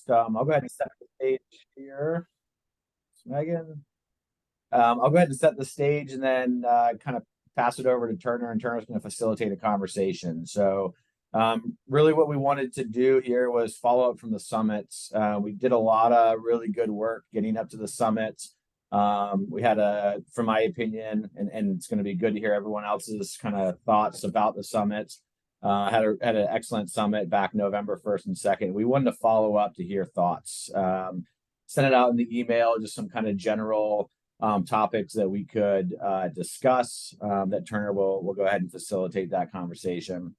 I'll go ahead and set the stage here. Megan. I'll go ahead and set the stage and then kind of pass it over to Turner, and Turner's going to facilitate a conversation. So really what we wanted to do here was follow up from the summits. We did a lot of really good work getting up to the summits. We had from my opinion, and it's going to be good to hear everyone else's kind of thoughts about the summits. Had an excellent summit back November 1st and 2nd. We wanted to follow up to hear thoughts. Send it out in the email, just some kind of general topics that we could discuss, that Turner will go ahead and facilitate that conversation.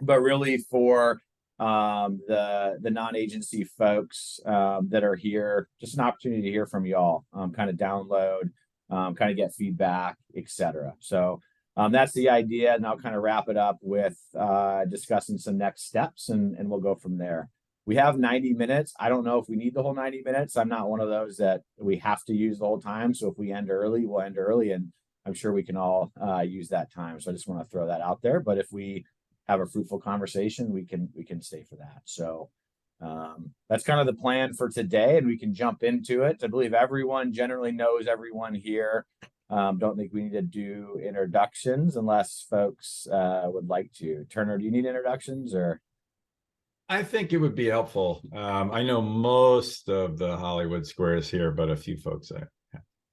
But really for the non-agency folks that are here, just an opportunity to hear from y'all, kind of download, kind of get feedback, etc. So that's the idea, and I'll kind of wrap it up with discussing some next steps, and we'll go from there. We have 90 minutes. I don't know if we need the whole 90 minutes. I'm not one of those that we have to use the whole time. So if we end early, we'll end early, and I'm sure we can all use that time. So I just want to throw that out there. But if we have a fruitful conversation, we can stay for that. So that's kind of the plan for today, and we can jump into it. I believe everyone generally knows everyone here. Don't think we need to do introductions unless folks would like to. Turner, do you need introductions or? I think it would be helpful. I know most of the Hollywood squares here, but a few folks I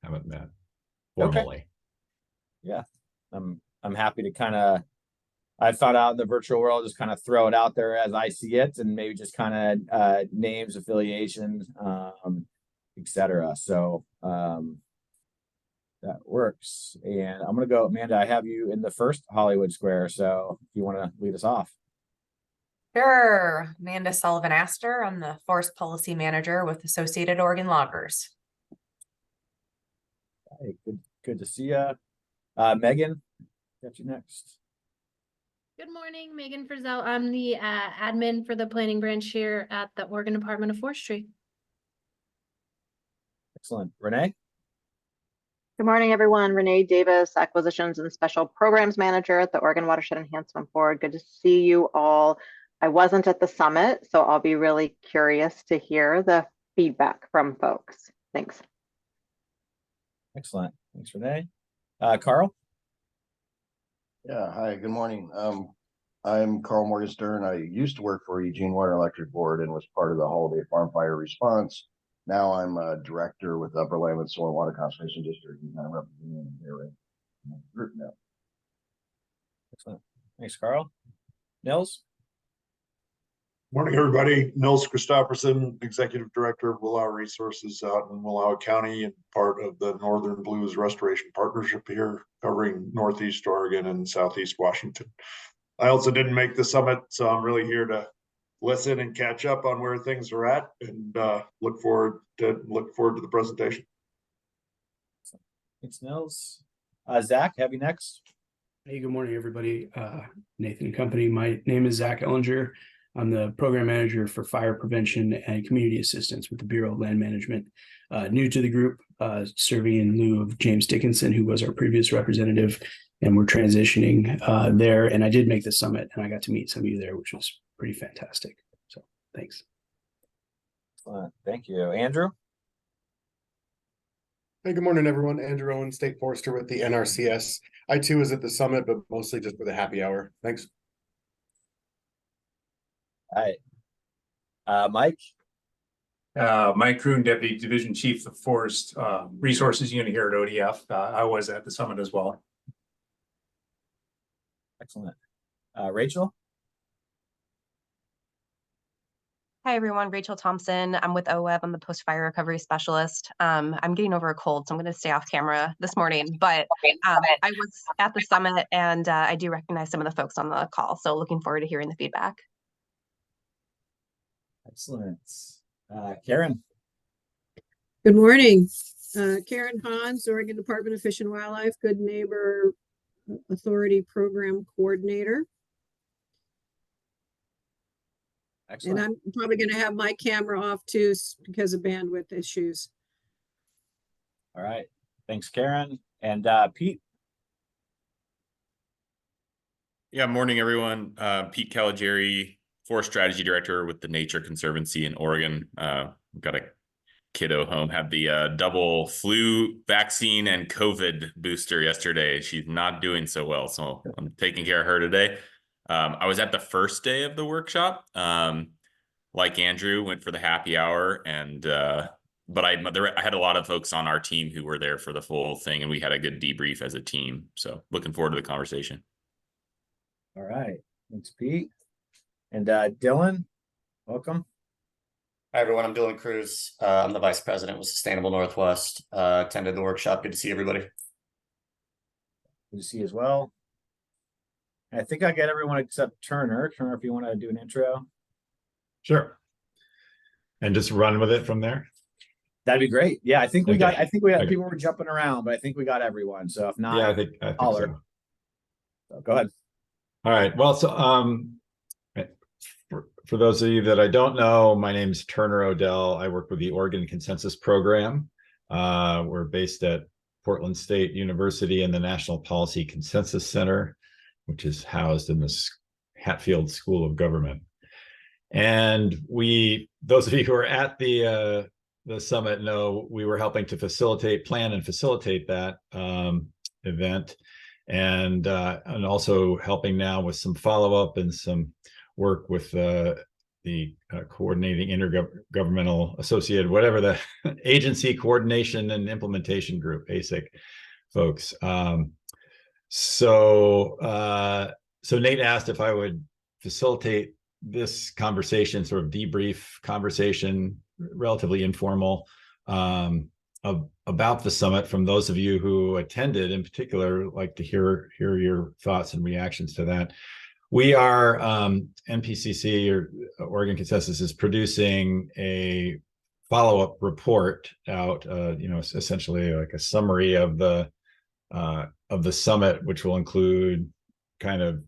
haven't met formally. Okay. Yeah, I'm happy to kind of, I thought out in the virtual world, just kind of throw it out there as I see it, and maybe just kind of names, affiliations, etc. So that works. And I'm gonna go, Amanda. I have you in the first Hollywood square, so if you want to lead us off. Sure. Amanda Sullivan Astor. I'm the Forest Policy Manager with Associated Oregon Loggers. Hey, good to see you. Megan, got you next. Good morning, Megan Frizzell. I'm the admin for the planning branch here at the Oregon Department of Forestry. Excellent. Renee? Good morning, everyone. Renee Davis, Acquisitions and Special Programs Manager at the Oregon Watershed Enhancement Board. Good to see you all. I wasn't at the summit, so I'll be really curious to hear the feedback from folks. Thanks. Excellent. Thanks, Renee. Carl? Yeah, hi, good morning. I'm Carl Morgenstern. I used to work for Eugene Water Electric Board and was part of the Holiday Farm Fire response. Now I'm a director with the Upper Lambeth Soil and Water Conservation District, and kind of representing the area group now. Excellent. Thanks, Carl. Nils? Morning, everybody. Nils Christopherson, Executive Director of Wallowa Resources out in Wallowa County and part of the Northern Blues Restoration Partnership here, covering Northeast Oregon and Southeast Washington. I also didn't make the summit, so I'm really here to listen and catch up on where things are at, and look forward to the presentation. Thanks, Nils. Zach, have you next? Hey, good morning, everybody. Nathan and company. My name is Zach Ellinger. I'm the program manager for fire prevention and community assistance with the Bureau of Land Management. New to the group, serving in lieu of James Dickinson, who was our previous representative, and we're transitioning there. And I did make the summit, and I got to meet some of you there, which was pretty fantastic. So thanks. Thank you. Andrew? Hey, good morning, everyone. Andrew Owen, State Forester with the NRCS. I too was at the summit, but mostly just for the happy hour. Thanks. Hi. Mike? Mike Kroon, Deputy Division Chief of Forest Resources Unit here at ODF. I was at the summit as well. Excellent. Rachel? Hi, everyone. Rachel Thompson. I'm with OWEB. I'm the post-fire recovery specialist. I'm getting over a cold, so I'm going to stay off camera this morning. But I was at the summit, and I do recognize some of the folks on the call. So looking forward to hearing the feedback. Excellent. Karen? Good morning. Karen Hans, Oregon Department of Fish and Wildlife, Good Neighbor Authority Program Coordinator. Excellent. And I'm probably going to have my camera off too because of bandwidth issues. All right. Thanks, Karen. And Pete? Yeah, morning, everyone. Pete Caligari, Forest Strategy Director with the Nature Conservancy in Oregon. We've got a kiddo home, had the double flu vaccine and COVID booster yesterday. She's not doing so well, so I'm taking care of her today. I was at the first day of the workshop. Like Andrew, went for the happy hour, and but I had a lot of folks on our team who were there for the full thing, and we had a good debrief as a team. So looking forward to the conversation. All right, thanks, Pete. And Dylan, welcome. Hi, everyone. I'm Dylan Cruz. I'm the Vice President with Sustainable Northwest. Attended the workshop. Good to see everybody. Good to see you as well. I think I get everyone except Turner. Turner, if you want to do an intro. Sure. And just run with it from there. That'd be great. Yeah, I think we Okay. had Okay. people were jumping around, but I think we got everyone. So if not, Yeah, I think holler. so. So go ahead. All right. Well, so for those of you that I don't know, my name is Turner Odell. I work with the Oregon Consensus Program. We're based at Portland State University in the National Policy Consensus Center, which is housed in the Hatfield School of Government. And those of you who are at the summit know we were helping to plan and facilitate that event, and also helping now with some follow-up and some work with the coordinating intergovernmental associated, whatever the agency coordination and implementation group, ASIC folks. So Nate asked if I would facilitate this conversation, sort of debrief conversation, relatively informal, about the summit. From those of you who attended in particular, like to hear your thoughts and reactions to that. We are NPCC, or Oregon Consensus, is producing a follow-up report out, essentially like a summary of the summit, which will include kind of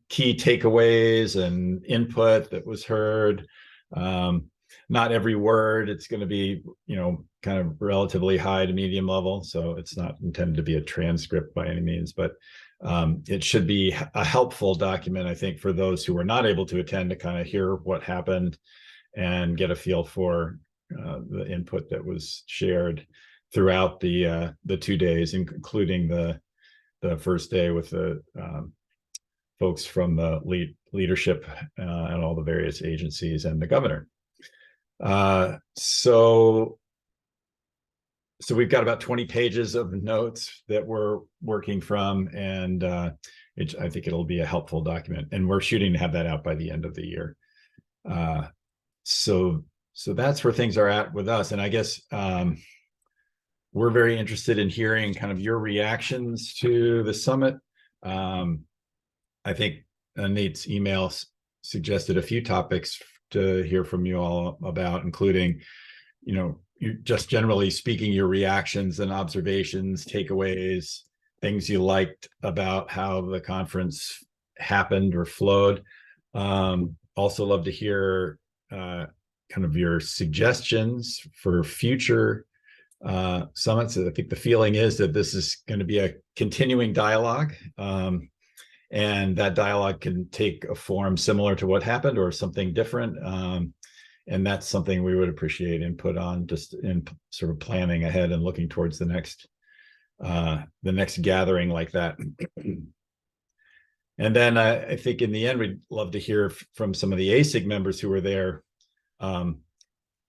key takeaways and input that was heard. Not every word. It's going to be, kind of relatively high to medium level. So it's not intended to be a transcript by any means, but it should be a helpful document, I think, for those who were not able to attend, to kind of hear what happened and get a feel for the input that was shared throughout the 2 days, including the first day with the folks from the leadership and all the various agencies and the governor. So we've got about 20 pages of notes that we're working from, and I think it'll be a helpful document, and we're shooting to have that out by the end of the year. So that's where things are at with us. And I guess we're very interested in hearing kind of your reactions to the summit. I think Nate's email suggested a few topics to hear from you all about, including, you just generally speaking, your reactions and observations, takeaways, things you liked about how the conference happened or flowed. Also love to hear kind of your suggestions for future summits. I think the feeling is that this is going to be a continuing dialogue, and that dialogue can take a form similar to what happened or something different. And that's something we would appreciate input on, just in sort of planning ahead and looking towards the next gathering like that. And then I think in the end, we'd love to hear from some of the ASIG members who were there,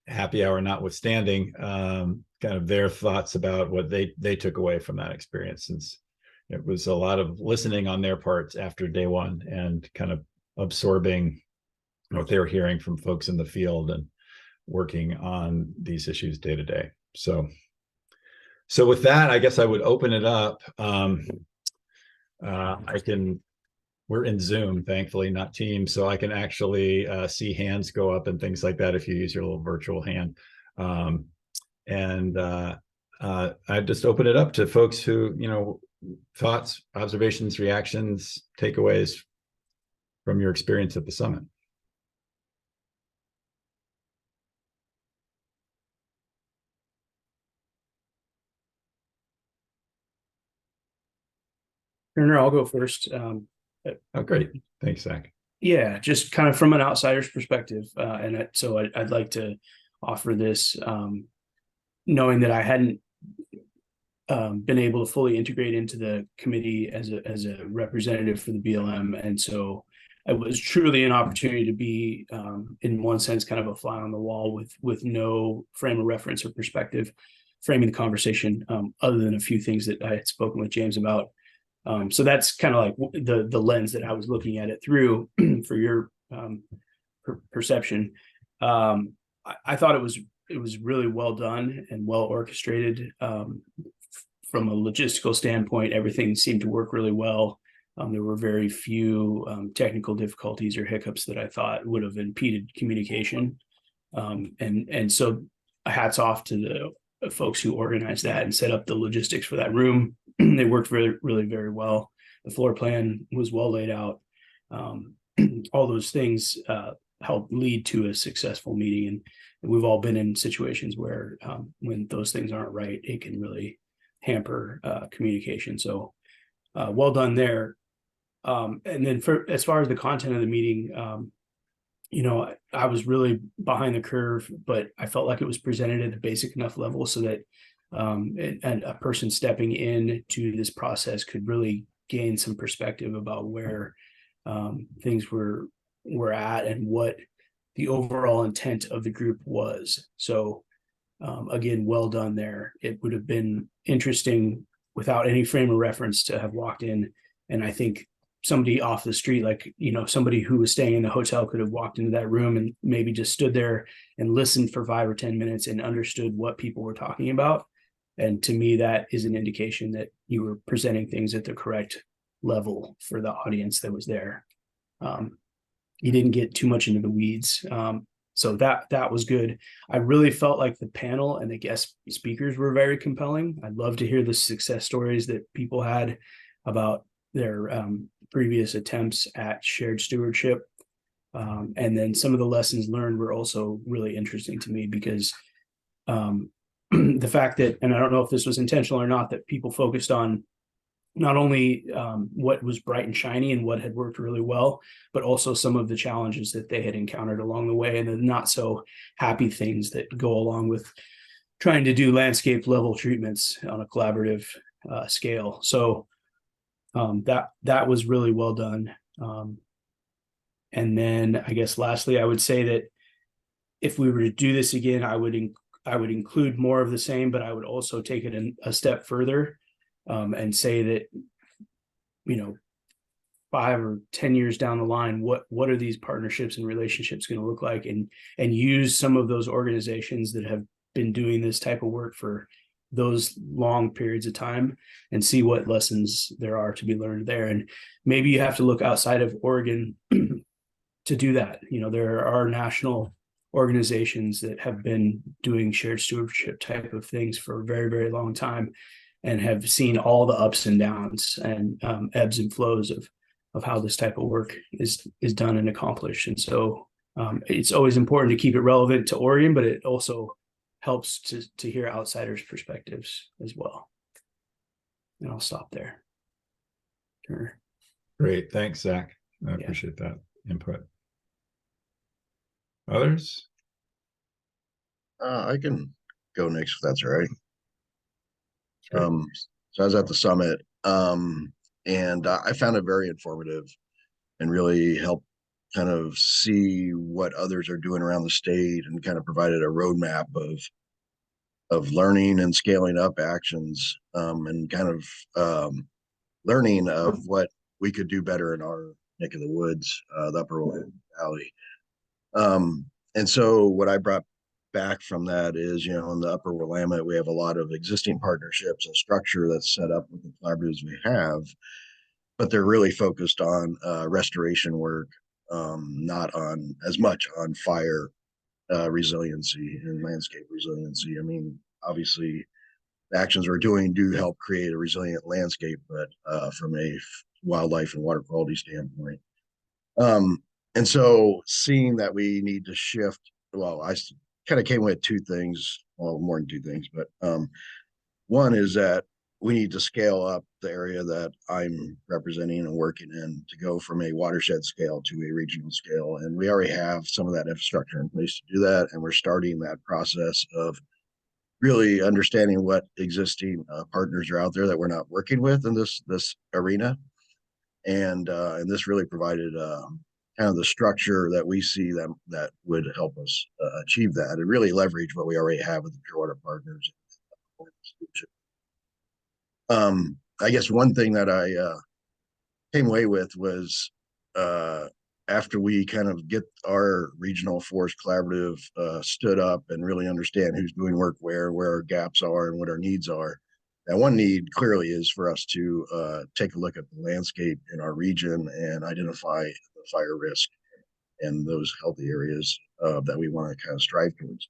happy hour notwithstanding, kind of their thoughts about what they took away from that experience, since it was a lot of listening on their parts after day one and kind of absorbing what they were hearing from folks in the field and working on these issues day to day. So with that, I guess I would open it up. We're in Zoom, thankfully, not Teams, so I can actually see hands go up and things like that if you use your little virtual hand. I just open it up to folks who, thoughts, observations, reactions, takeaways from your experience at the summit. Turner, I'll go first. Oh, great. Thanks, Zach. Yeah, just kind of from an outsider's perspective. So I'd like to offer this, knowing that I hadn't been able to fully integrate into the committee as a representative for the BLM. And so it was truly an opportunity to be, in one sense, kind of a fly on the wall with no frame of reference or perspective, framing the conversation, other than a few things that I had spoken with James about. So that's kind of like the lens that I was looking at it through for your perception. I thought it was really well done and well orchestrated. From a logistical standpoint, everything seemed to work really well. There were very few technical difficulties or hiccups that I thought would have impeded communication. And so hats off to the folks who organized that and set up the logistics for that room. They worked really very well. The floor plan was well laid out. All those things help lead to a successful meeting. And we've all been in situations where when those things aren't right, it can really hamper communication. So well done there. And then as far as the content of the meeting, I was really behind the curve, but I felt like it was presented at a basic enough level so that and a person stepping into this process could really gain some perspective about where things were at and what the overall intent of the group was. So again, well done there. It would have been interesting without any frame of reference to have walked in, and I think somebody off the street, like, somebody who was staying in the hotel could have walked into that room and maybe just stood there and listened for 5 or 10 minutes and understood what people were talking about. And to me, that is an indication that you were presenting things at the correct level for the audience that was there. You didn't get too much into the weeds. So that was good. I really felt like the panel and the guest speakers were very compelling. I'd love to hear the success stories that people had about their previous attempts at shared stewardship. And then some of the lessons learned were also really interesting to me because the fact that, and I don't know if this was intentional or not, that people focused on not only what was bright and shiny and what had worked really well, but also some of the challenges that they had encountered along the way and the not so happy things that go along with trying to do landscape level treatments on a collaborative scale. So that was really well done. And then I guess lastly, I would say that if we were to do this again, I would include more of the same, but I would also take it a step further. And say that, 5 or 10 years down the line, what are these partnerships and relationships going to look like, and use some of those organizations that have been doing this type of work for those long periods of time and see what lessons there are to be learned there. And maybe you have to look outside of Oregon to do that. There are national organizations that have been doing shared stewardship type of things for a very, very long time and have seen all the ups and downs and ebbs and flows of how this type of work is done and accomplished. And so it's always important to keep it relevant to Oregon, but it also helps to hear outsiders' perspectives as well. And I'll stop there. Sure. Great. Thanks, Zach. I appreciate that input. Others? I can go next if that's all right. So I was at the summit, and I found it very informative and really helped kind of see what others are doing around the state and kind of provided a roadmap of learning and scaling up actions, and kind of learning of what we could do better in our neck of the woods, the Upper Valley. And so what I brought back from that is, in the Upper Willamette, we have a lot of existing partnerships and structure that's set up with the collaboratives we have, but they're really focused on restoration work, not on as much on fire resiliency and landscape resiliency. I mean, obviously, the actions we're doing do help create a resilient landscape, but from a wildlife and water quality standpoint. And so seeing that we need to shift, well, I kind of came with 2 things, well, more than 2 things, but one is that we need to scale up the area that I'm representing and working in to go from a watershed scale to a regional scale. And we already have some of that infrastructure in place to do that. And we're starting that process of really understanding what existing partners are out there that we're not working with in this arena. And this really provided kind of the structure that we see that would help us achieve that and really leverage what we already have with the Clearwater partners. I guess one thing that I came away with was after we kind of get our regional forest collaborative stood up and really understand who's doing work where our gaps are and what our needs are. That one need clearly is for us to take a look at the landscape in our region and identify the fire risk and those healthy areas that we want to kind of strive towards.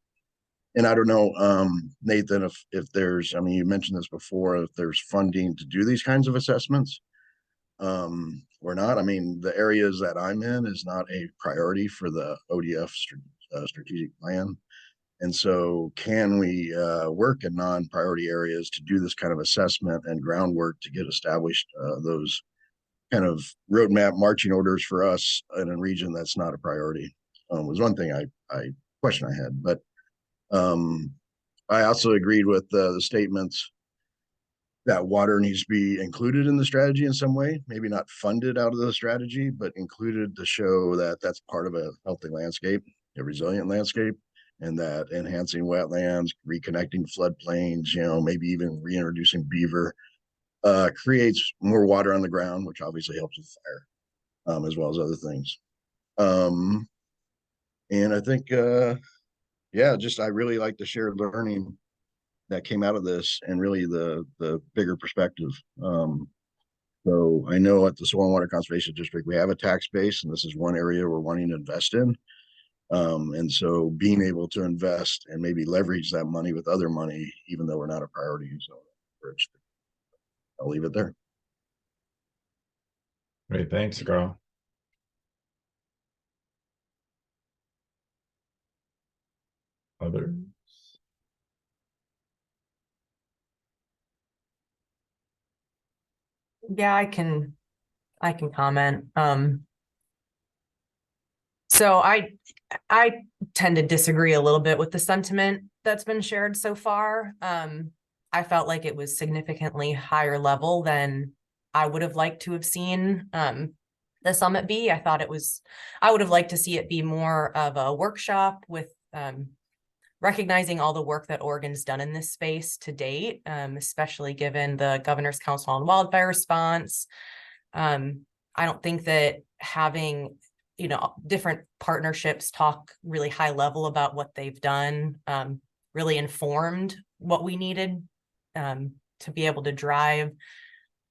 And I don't know, Nathan, if there's, I mean, you mentioned this before, if there's funding to do these kinds of assessments or not. I mean, the areas that I'm in is not a priority for the ODF strategic plan. And so can we work in non-priority areas to do this kind of assessment and groundwork to get established those kind of roadmap marching orders for us in a region that's not a priority was one thing I question I had. But I also agreed with the statements that water needs to be included in the strategy in some way, maybe not funded out of the strategy, but included to show that that's part of a healthy landscape, a resilient landscape, and that enhancing wetlands, reconnecting floodplains, you know, maybe even reintroducing beaver creates more water on the ground, which obviously helps with fire, as well as other things. And I think, yeah, just I really like the shared learning that came out of this and really the bigger perspective. So I know at the Soil and Water Conservation District, we have a tax base, and this is one area we're wanting to invest in. And so being able to invest and maybe leverage that money with other money, even though we're not a priority. So I'll leave it there. Great, thanks, Carl. Others? Yeah, I can comment. So I tend to disagree a little bit with the sentiment that's been shared so far. I felt like it was significantly higher level than I would have liked to have seen the summit be. I would have liked to see it be more of a workshop with recognizing all the work that Oregon's done in this space to date, especially given the Governor's Council on Wildfire Response. I don't think that having, you know, different partnerships talk really high level about what they've done really informed what we needed to be able to drive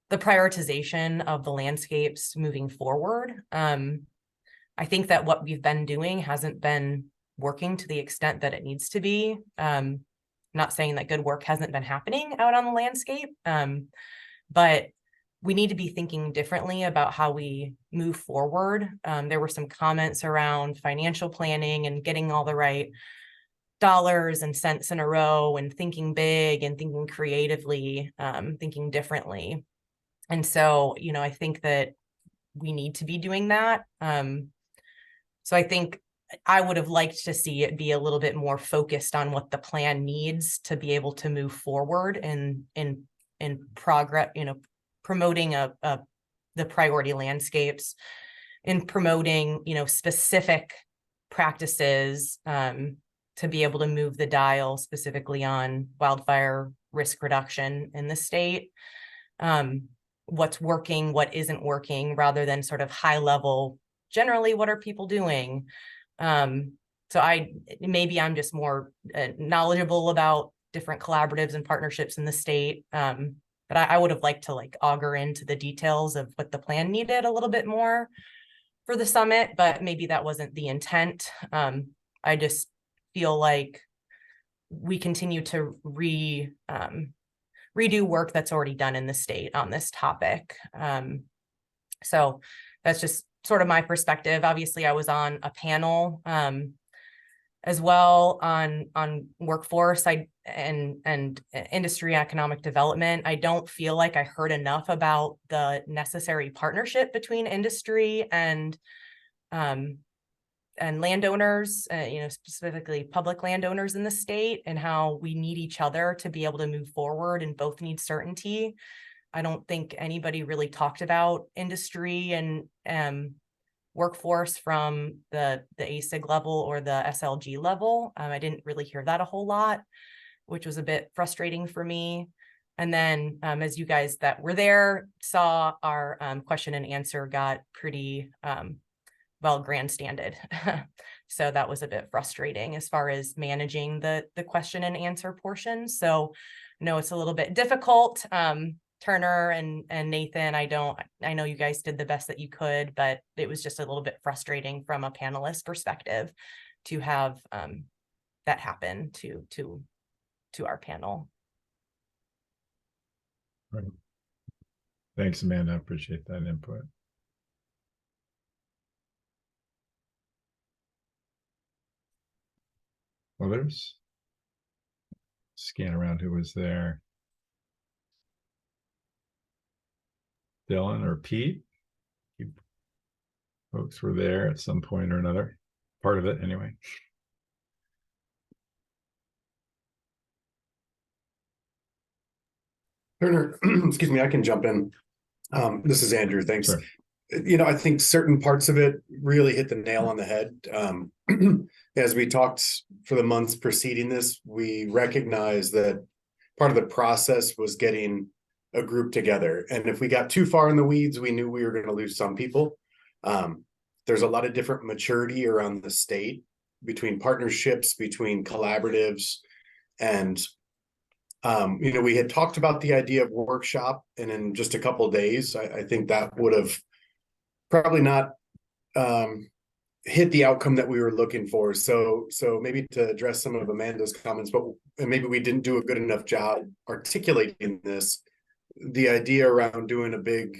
the prioritization of the landscapes moving forward. I think that what we've been doing hasn't been working to the extent that it needs to be. Not saying that good work hasn't been happening out on the landscape, but we need to be thinking differently about how we move forward. There were some comments around financial planning and getting all the right dollars and cents in a row and thinking big and thinking creatively, thinking differently. And so, you know, I think that we need to be doing that. So I think I would have liked to see it be a little bit more focused on what the plan needs to be able to move forward and in progress, you know, promoting the priority landscapes and promoting, you know, specific practices to be able to move the dial specifically on wildfire risk reduction in the state. What's working, what isn't working, rather than sort of high level, generally, what are people doing? So maybe I'm just more knowledgeable about different collaboratives and partnerships in the state. But I would have liked to like auger into the details of what the plan needed a little bit more for the summit, but maybe that wasn't the intent. I just feel like we continue to redo work that's already done in the state on this topic. So that's just sort of my perspective. Obviously, I was on a panel as well on workforce and industry economic development. I don't feel like I heard enough about the necessary partnership between industry and landowners, specifically public landowners in the state, and how we need each other to be able to move forward and both need certainty. I don't think anybody really talked about industry and workforce from the ASIG level or the SLG level. I didn't really hear that a whole lot, which was a bit frustrating for me. And then as you guys that were there saw, our question and answer got pretty well grandstanded. So that was a bit frustrating as far as managing the question and answer portion. So no, it's a little bit difficult. Turner and Nathan, I know you guys did the best that you could, but it was just a little bit frustrating from a panelist perspective to have that happen to our panel. Right. Thanks, Amanda. I appreciate that input. Others? Scan around who was there. Dylan or Pete? You folks were there at some point or another. Part of it, anyway. Turner, excuse me, I can jump in. This is Andrew. Thanks. Sure. I think certain parts of it really hit the nail on the head. As we talked for the months preceding this, we recognized that part of the process was getting a group together. And if we got too far in the weeds, we knew we were going to lose some people. There's a lot of different maturity around the state between partnerships, between collaboratives, and we had talked about the idea of workshop, and in just a couple of days, I think that would have probably not hit the outcome that we were looking for. So maybe to address some of Amanda's comments, and maybe we didn't do a good enough job articulating this, the idea around doing a big,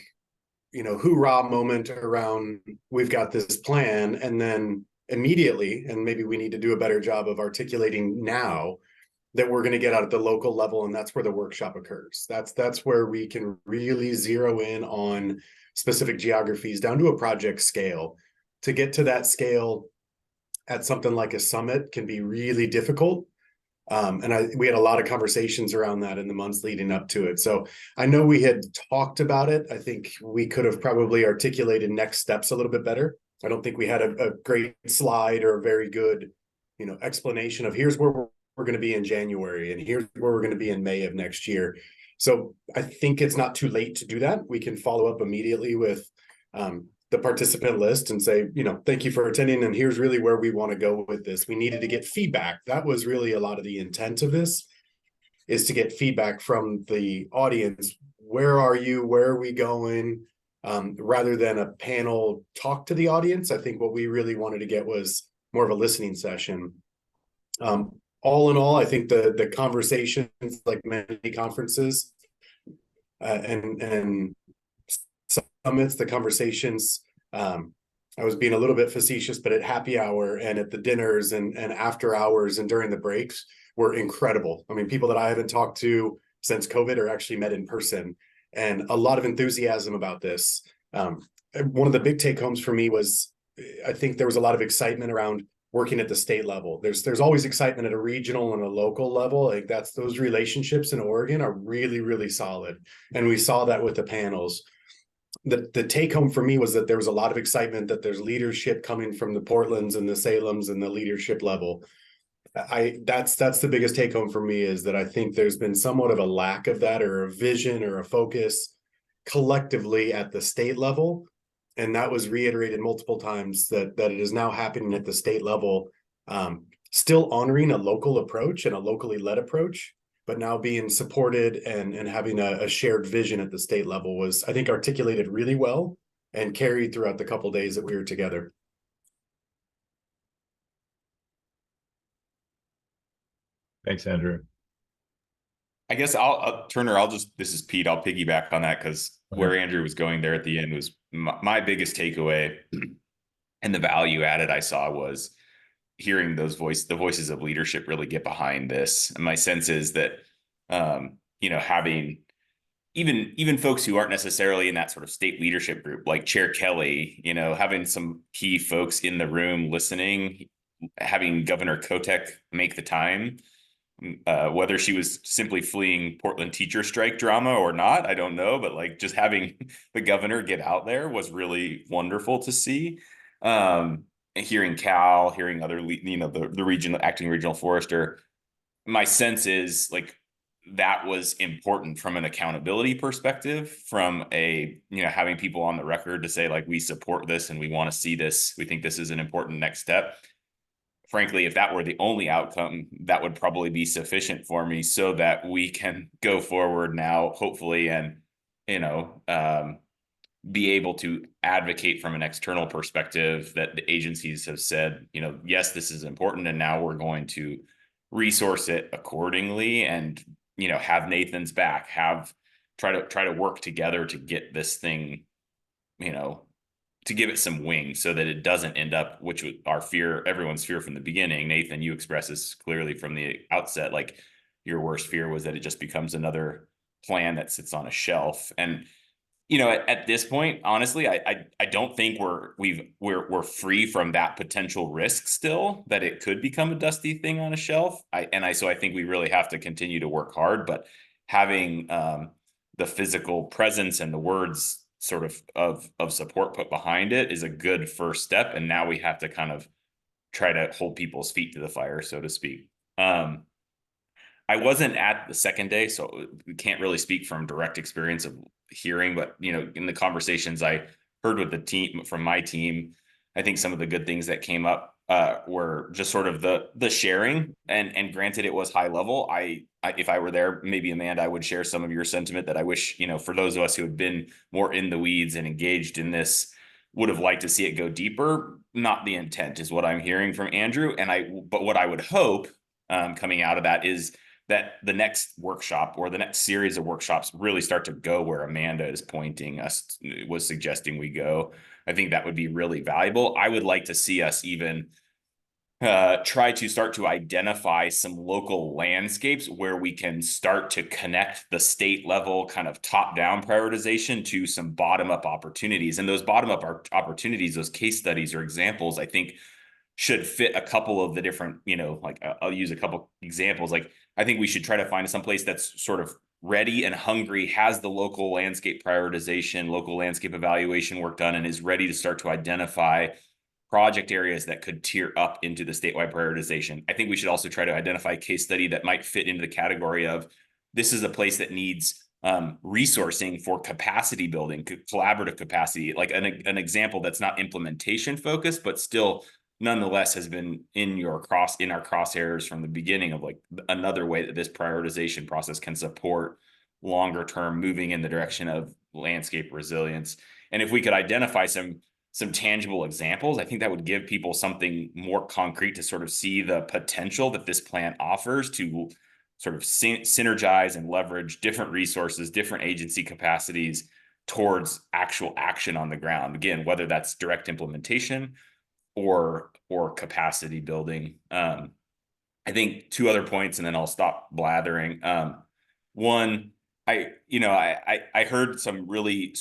hoorah moment around we've got this plan, and then immediately, and maybe we need to do a better job of articulating now that we're going to get out at the local level, and that's where the workshop occurs. That's where we can really zero in on specific geographies down to a project scale. To get to that scale at something like a summit can be really difficult. We had a lot of conversations around that in the months leading up to it. So I know we had talked about it. I think we could have probably articulated next steps a little bit better. I don't think we had a great slide or a very good, explanation of here's where we're going to be in January, and here's where we're going to be in May of next year. So I think it's not too late to do that. We can follow up immediately with the participant list and say, thank you for attending, and here's really where we want to go with this. We needed to get feedback. That was really a lot of the intent of this, is to get feedback from the audience. Where are you? Where are we going? Rather than a panel talk to the audience. I think what we really wanted to get was more of a listening session. All in all, I think the conversations, like many conferences and summits, the conversations, I was being a little bit facetious, but at happy hour and at the dinners and after hours and during the breaks were incredible. I mean, people that I haven't talked to since COVID are actually met in person, and a lot of enthusiasm about this. One of the big take homes for me was, I think there was a lot of excitement around working at the state level. There's always excitement at a regional and a local level. Like those relationships in Oregon are really, really solid. And we saw that with the panels. The take home for me was that there was a lot of excitement that there's leadership coming from the Portlands and the Salems and the leadership level. That's the biggest take home for me, is that I think there's been somewhat of a lack of that, or a vision or a focus collectively at the state level. And that was reiterated multiple times, that it is now happening at the state level, still honoring a local approach and a locally led approach, but now being supported and having a shared vision at the state level was, I think, articulated really well and carried throughout the couple of days that we were together. Thanks, Andrew. I guess Turner, this is Pete. I'll piggyback on that, because where Andrew was going there at the end was my biggest takeaway, and the value added I saw was, hearing the voices of leadership really get behind this. And my sense is that, having even folks who aren't necessarily in that sort of state leadership group, like Chair Kelly, having some key folks in the room listening, having Governor Kotek make the time, whether she was simply fleeing Portland teacher strike drama or not, I don't know, but like just having the governor get out there was really wonderful to see. Hearing Cal, hearing other, the regional acting regional forester, my sense is like that was important from an accountability perspective, from having people on the record to say like, we support this and we want to see this. We think this is an important next step. Frankly, if that were the only outcome, that would probably be sufficient for me so that we can go forward now, hopefully, and, be able to advocate from an external perspective that the agencies have said, yes, this is important. And now we're going to resource it accordingly and, have Nathan's back, try to work together to get this thing, to give it some wings so that it doesn't end up, which was our fear, everyone's fear from the beginning. Nathan, you expressed this clearly from the outset, like your worst fear was that it just becomes another plan that sits on a shelf. And, at this point, honestly, I don't think we're free from that potential risk still, that it could become a dusty thing on a shelf. So I think we really have to continue to work hard, but having the physical presence and the words sort of support put behind it is a good first step. And now we have to kind of try to hold people's feet to the fire, so to speak. I wasn't at the second day, so we can't really speak from direct experience of hearing, but in the conversations I heard with the team from my team, I think some of the good things that came up were just sort of the sharing, and granted it was high level. I if I were there, maybe Amanda, I would share some of your sentiment that I wish, for those of us who have been more in the weeds and engaged in this, would have liked to see it go deeper. Not the intent is what I'm hearing from Andrew. But what I would hope coming out of that is that the next workshop or the next series of workshops really start to go where Amanda is pointing us, was suggesting we go. I think that would be really valuable. I would like to see us even try to start to identify some local landscapes where we can start to connect the state level kind of top-down prioritization to some bottom-up opportunities. And those bottom-up opportunities, those case studies or examples, I think should fit a couple of the different, like I'll use a couple examples. Like I think we should try to find some place that's sort of ready and hungry, has the local landscape prioritization, local landscape evaluation work done, and is ready to start to identify project areas that could tier up into the statewide prioritization. I think we should also try to identify a case study that might fit into the category of this is a place that needs resourcing for capacity building, collaborative capacity, like an example that's not implementation focused, but still nonetheless has been in our crosshairs from the beginning of like another way that this prioritization process can support longer term moving in the direction of landscape resilience. And if we could identify some tangible examples, I think that would give people something more concrete to sort of see the potential that this plan offers to sort of synergize and leverage different resources, different agency capacities towards actual action on the ground. Again, whether that's direct implementation or capacity building. I think two other points, and then I'll stop blathering. One, I heard some really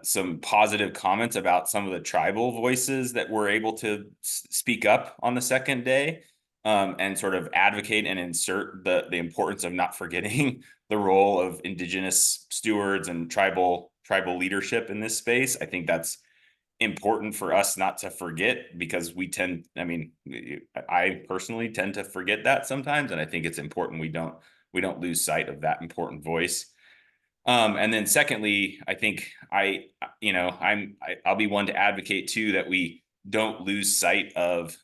some positive comments about some of the tribal voices that were able to speak up on the second day, and sort of advocate and insert the importance of not forgetting the role of Indigenous stewards and tribal leadership in this space. I think that's important for us not to forget, because I personally tend to forget that sometimes, and I think it's important we don't lose sight of that important voice. And then secondly, I think I'll be one to advocate too that we don't lose sight of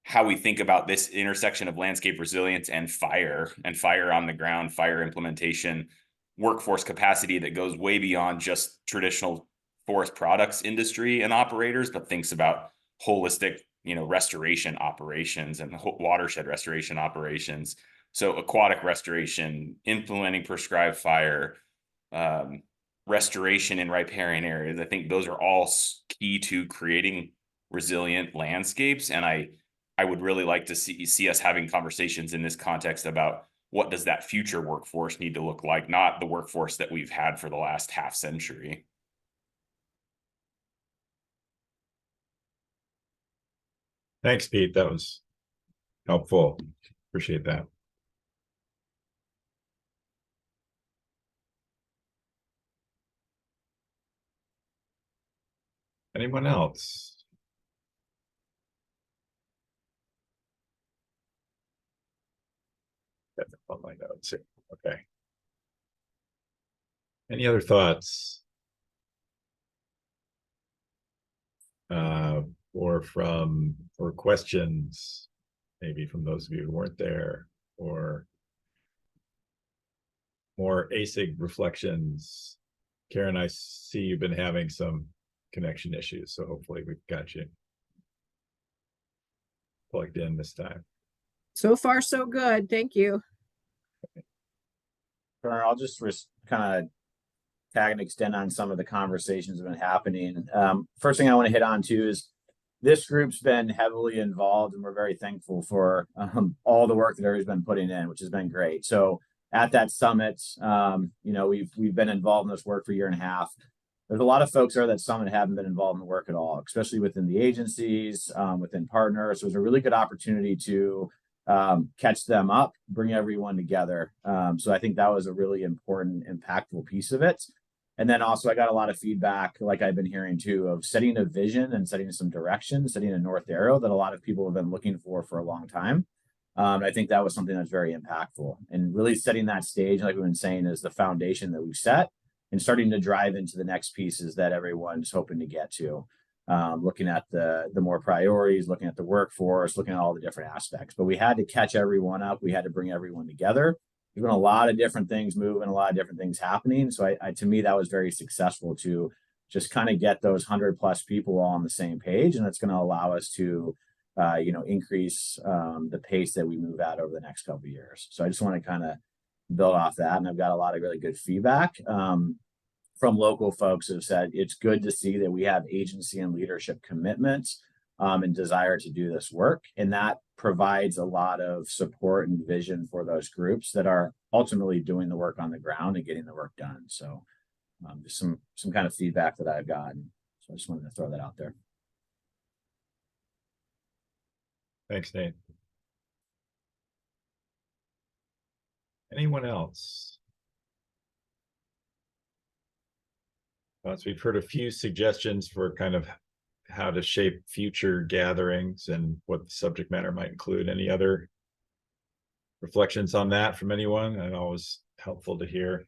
how we think about this intersection of landscape resilience and fire on the ground, fire implementation, workforce capacity that goes way beyond just traditional forest products industry and operators, but thinks about holistic, restoration operations and watershed restoration operations. So aquatic restoration, implementing prescribed fire, restoration in riparian areas. I think those are all key to creating resilient landscapes. And I would really like to see us having conversations in this context about what does that future workforce need to look like, not the workforce that we've had for the last half century. Thanks, Pete. That was helpful. Appreciate that. Anyone else? That's on my notes. Okay. Any other thoughts? Or questions, maybe from those of you who weren't there, or more ASIG reflections. Karen, I see you've been having some connection issues, so hopefully we've got you plugged in this time. So far, so good. Thank you. I'll just kind of tag and extend on some of the conversations that have been happening. First thing I want to hit on too is this group's been heavily involved, and we're very thankful for all the work that everybody's been putting in, which has been great. So at that summit, we've been involved in this work for a year and a half. There's a lot of folks there at that summit haven't been involved in the work at all, especially within the agencies, within partners. So it was a really good opportunity to catch them up, bring everyone together. So I think that was a really important, impactful piece of it. And then also I got a lot of feedback, like I've been hearing too, of setting a vision and setting some direction, setting a north arrow that a lot of people have been looking for a long time. I think that was something that's very impactful, and really setting that stage, like we've been saying, is the foundation that we've set, and starting to drive into the next pieces that everyone's hoping to get to. Looking at the more priorities, looking at the workforce, looking at all the different aspects. But we had to catch everyone up. We had to bring everyone together. There's been a lot of different things moving, a lot of different things happening. So to me, that was very successful to just kind of get those 100+ people all on the same page. And it's going to allow us to, increase the pace that we move at over the next couple of years. So I just want to kind of build off that. And I've got a lot of really good feedback from local folks who have said it's good to see that we have agency and leadership commitments and desire to do this work. And that provides a lot of support and vision for those groups that are ultimately doing the work on the ground and getting the work done. So just some kind of feedback that I've gotten. So I just wanted to throw that out there. Thanks, Nate. Anyone else? So we've heard a few suggestions for kind of how to shape future gatherings and what the subject matter might include. Any other reflections on that from anyone? And always helpful to hear.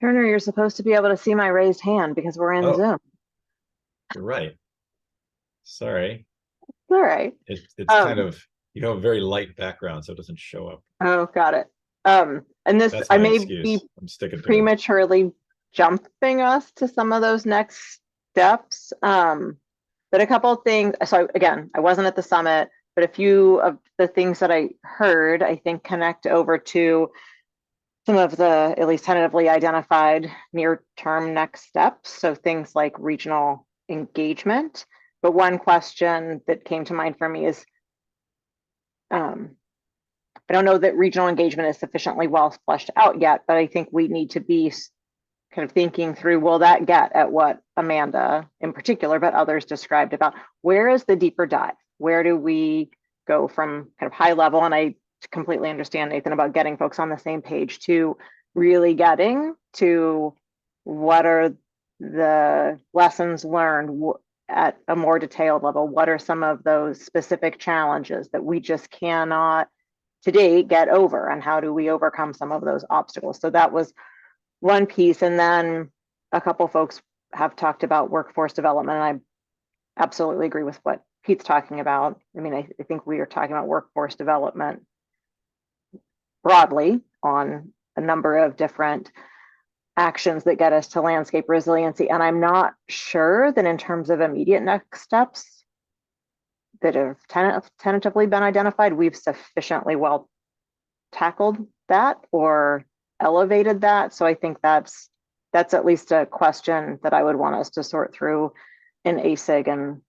Turner, you're supposed to be able to see my raised hand because we're in Zoom. You're right. Sorry. All right. It's kind of, you have a very light background, so it doesn't show up. Oh, got it. And this, That's I my may excuse. be I'm sticking to it. prematurely jumping us to some of those next steps. But a couple of things. So again, I wasn't at the summit, but a few of the things that I heard, I think, connect over to some of the at least tentatively identified near-term next steps. So things like regional engagement. But one question that came to mind for me is, I don't know that regional engagement is sufficiently well fleshed out yet, but I think we need to be kind of thinking through, will that get at what Amanda in particular, but others described about where is the deeper dive? Where do we go from kind of high level? And I completely understand, Nathan, about getting folks on the same page to really getting to what are the lessons learned at a more detailed level. What are some of those specific challenges that we just cannot today get over, and how do we overcome some of those obstacles? So that was one piece. And then a couple folks have talked about workforce development, and I absolutely agree with what Pete's talking about. I mean, I think we are talking about workforce development broadly on a number of different actions that get us to landscape resiliency. And I'm not sure that in terms of immediate next steps that have tentatively been identified, we've sufficiently well tackled that or elevated that. So I think that's at least a question that I would want us to sort through in ASIG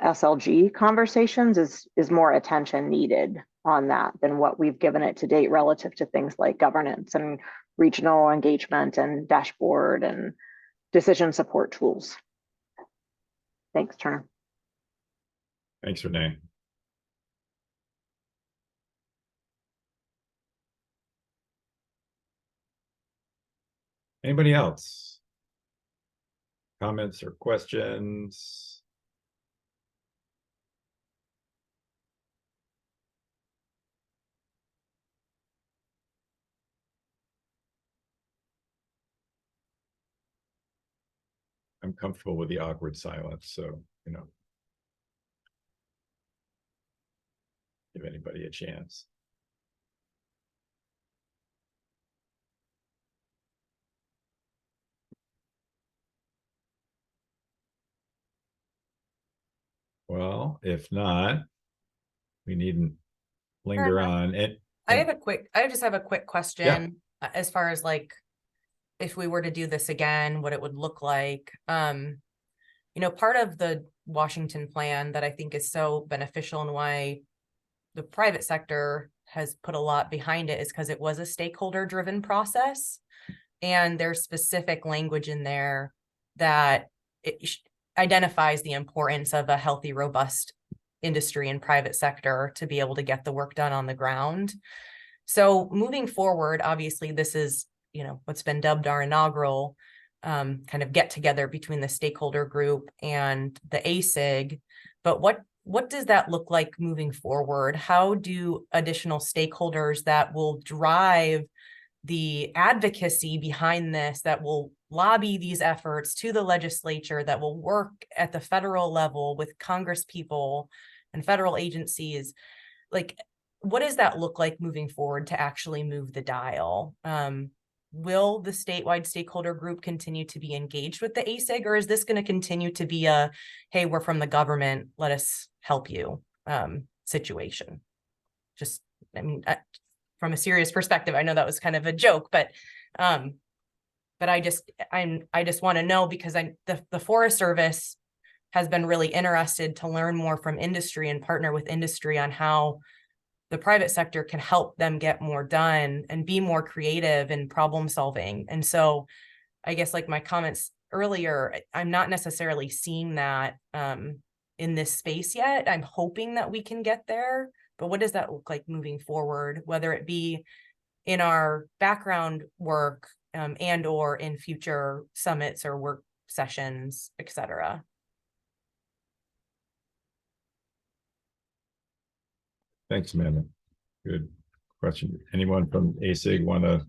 SLG conversations is more attention needed on that than what we've given it to date relative to things like governance and regional engagement and dashboard and decision support tools. Thanks, Turner. Thanks, Renee. Anybody else? Comments or questions? I'm comfortable with the awkward silence, so, you know, give anybody a chance. Well, if not, we needn't linger on it. I just have a quick question as far as like, if we were to do this again, what it would look like. You know, part of the Washington plan that I think is so beneficial and why the private sector has put a lot behind it is because it was a stakeholder driven process. And there's specific language in there that identifies the importance of a healthy, robust industry and private sector to be able to get the work done on the ground. So moving forward, obviously, this is, you know, what's been dubbed our inaugural kind of get together between the stakeholder group and the ASIG. But what does that look like moving forward? How do additional stakeholders that will drive the advocacy behind this, that will lobby these efforts to the legislature, that will work at the federal level with Congress people and federal agencies, like, what does that look like moving forward to actually move the dial? Will the statewide stakeholder group continue to be engaged with the ASIG, or is this going to continue to be a, hey, we're from the government, let us help you situation? Just, I mean, from a serious perspective, I know that was kind of a joke, but I just want to know, because the Forest Service has been really interested to learn more from industry and partner with industry on how the private sector can help them get more done and be more creative in problem solving. And so I guess, like my comments earlier, I'm not necessarily seeing that in this space yet. I'm hoping that we can get there, but what does that look like moving forward, whether it be in our background work and or in future summits or work sessions, et cetera? Thanks, Amanda. Good question. Anyone from ASIG want to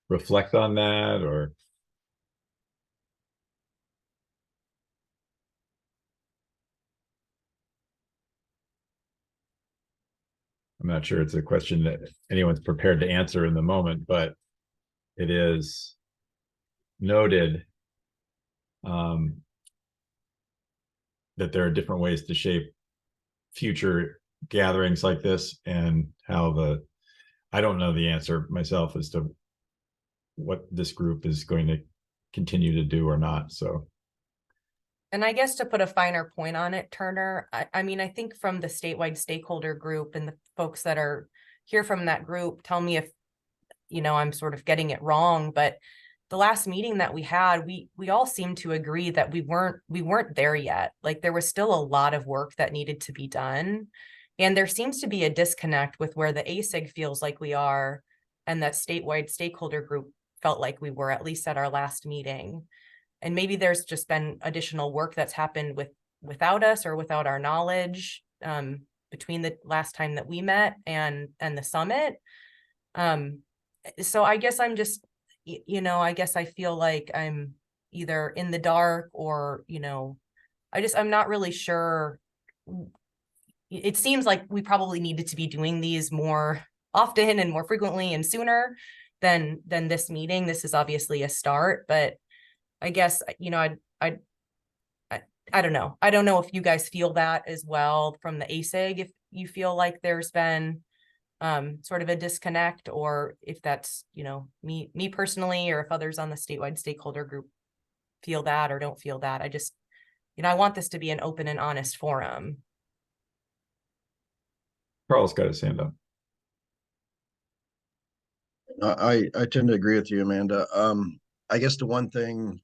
reflect on that, or? I'm not sure it's a question that anyone's prepared to answer in the moment, but it is noted that there are different ways to shape future gatherings like this, and how I don't know the answer myself as to what this group is going to continue to do or not. So, and I guess to put a finer point on it, Turner, I mean, I think from the statewide stakeholder group and the folks that are here from that group, tell me if, you know, I'm sort of getting it wrong, but the last meeting that we had, we all seemed to agree that we weren't there yet. Like, there was still a lot of work that needed to be done. And there seems to be a disconnect with where the ASIG feels like we are and that statewide stakeholder group felt like we were, at least at our last meeting. And maybe there's just been additional work that's happened without us or without our knowledge between the last time that we met and the summit. So I guess I'm just, you know, I guess I feel like I'm either in the dark or, you know, I'm not really sure. It seems like we probably needed to be doing these more often and more frequently and sooner than this meeting. This is obviously a start, but I guess, you know, I don't know. I don't know if you guys feel that as well from the ASIG, if you feel like there's been sort of a disconnect, or if that's, you know, me personally, or if others on the statewide stakeholder group feel that or don't feel that. I want this to be an open and honest forum. Carl's got his hand up. I tend to agree with you, Amanda. I guess the one thing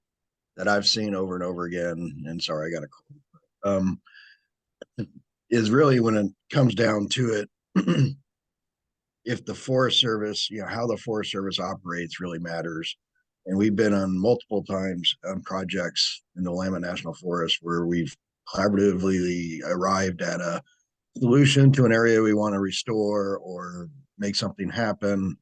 that I've seen over and over again, and sorry, I got a cold, is really when it comes down to it, if the Forest Service, how the Forest Service operates really matters. And we've been on multiple times on projects in the Willamette National Forest where we've collaboratively arrived at a solution to an area we want to restore or make something happen,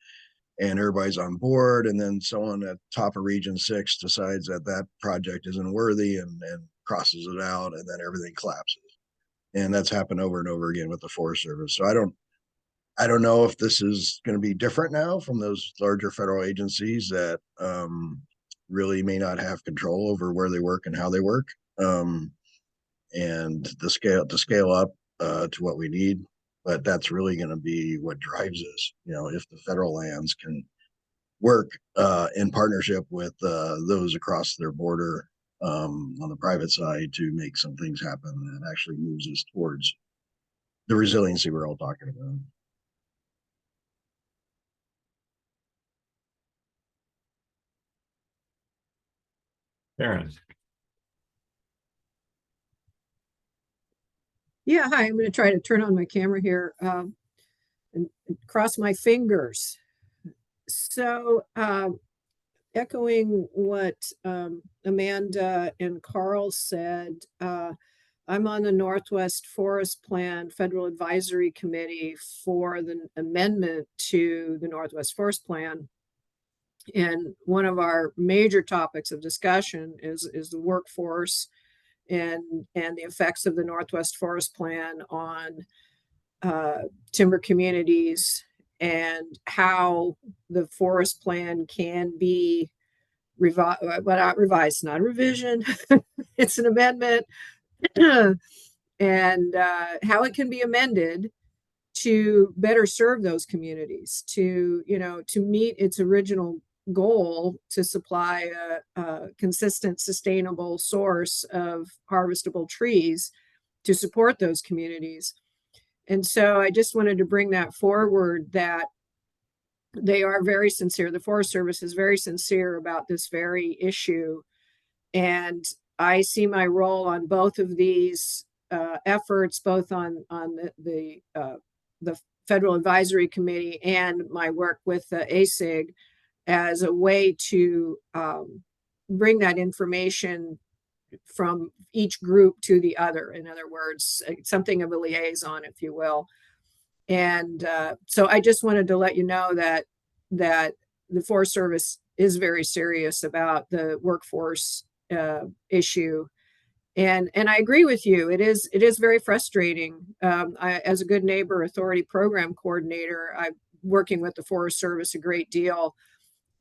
and everybody's on board, and then someone at top of Region 6 decides that that project isn't worthy and crosses it out, and then everything collapses. And that's happened over and over again with the Forest Service. So I don't know if this is going to be different now from those larger federal agencies that really may not have control over where they work and how they work, and to scale up to what we need. But that's really going to be what drives us. If the federal lands can work in partnership with those across their border on the private side to make some things happen, that actually moves us towards the resiliency we're all talking about. Aaron. Yeah, hi, I'm going to try to turn on my camera here and cross my fingers. So, echoing what Amanda and Carl said, I'm on the Northwest Forest Plan Federal Advisory Committee for the amendment to the Northwest Forest Plan. And one of our major topics of discussion is the workforce and the effects of the Northwest Forest Plan on timber communities, and how the forest plan can be revised, well, not revised, not a revision, it's an amendment, and how it can be amended to better serve those communities, to meet its original goal to supply a consistent, sustainable source of harvestable trees to support those communities. And so I just wanted to bring that forward, that they are very sincere. The Forest Service is very sincere about this very issue. And I see my role on both of these efforts, both on the Federal Advisory Committee and my work with the ASIG, as a way to bring that information from each group to the other. In other words, something of a liaison, if you will. And so I just wanted to let you know that the Forest Service is very serious about the workforce issue. And I agree with you. It is very frustrating. As a good neighbor authority program coordinator, I'm working with the Forest Service a great deal,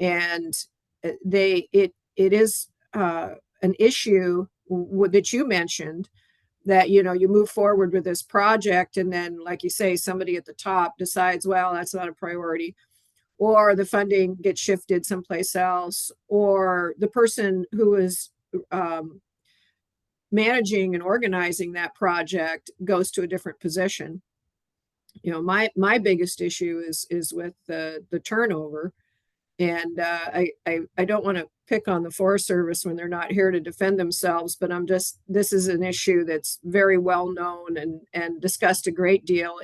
and it is an issue that you mentioned, that you move forward with this project, and then, like you say, somebody at the top decides, well, that's not a priority, or the funding gets shifted someplace else, or the person who is managing and organizing that project goes to a different position. My biggest issue is with the turnover. And I don't want to pick on the Forest Service when they're not here to defend themselves, but this is an issue that's very well known and discussed a great deal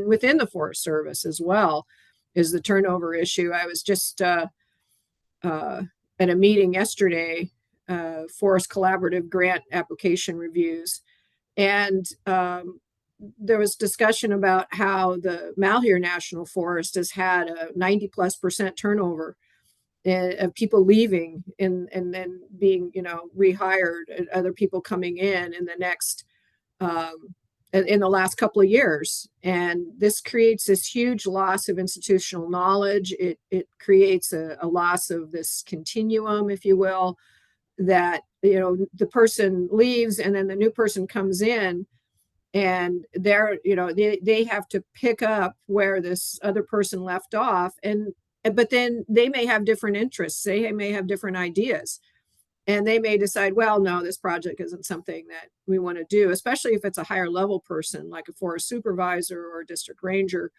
within the Forest Service as well, is the turnover issue. I was just at a meeting yesterday, Forest Collaborative Grant Application Reviews, and there was discussion about how the Malheur National Forest has had a 90+% turnover of people leaving and then being, rehired, and other people coming in the next, in the last couple of years. And this creates this huge loss of institutional knowledge. It creates a loss of this continuum, if you will, that, the person leaves and then the new person comes in, and they have to pick up where this other person left off. But then they may have different interests. They may have different ideas. And they may decide, well, no, this project isn't something that we want to do, especially if it's a higher level person, like a forest supervisor or a district ranger.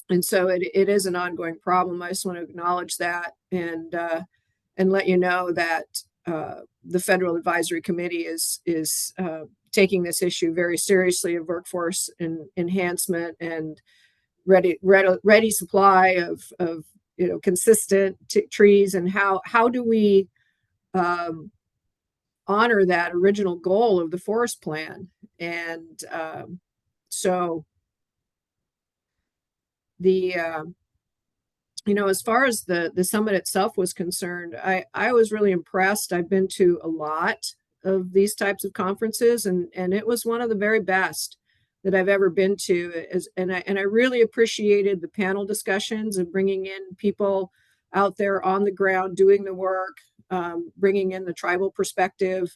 And so it is an ongoing problem. I just want to acknowledge that and let you know that the Federal Advisory Committee is taking this issue very seriously of workforce enhancement and ready supply of consistent trees, and how do we honor that original goal of the forest plan. And so the as far as the summit itself was concerned, I was really impressed. I've been to a lot of these types of conferences, and it was one of the very best that I've ever been to. And I really appreciated the panel discussions and bringing in people out there on the ground doing the work, bringing in the tribal perspective,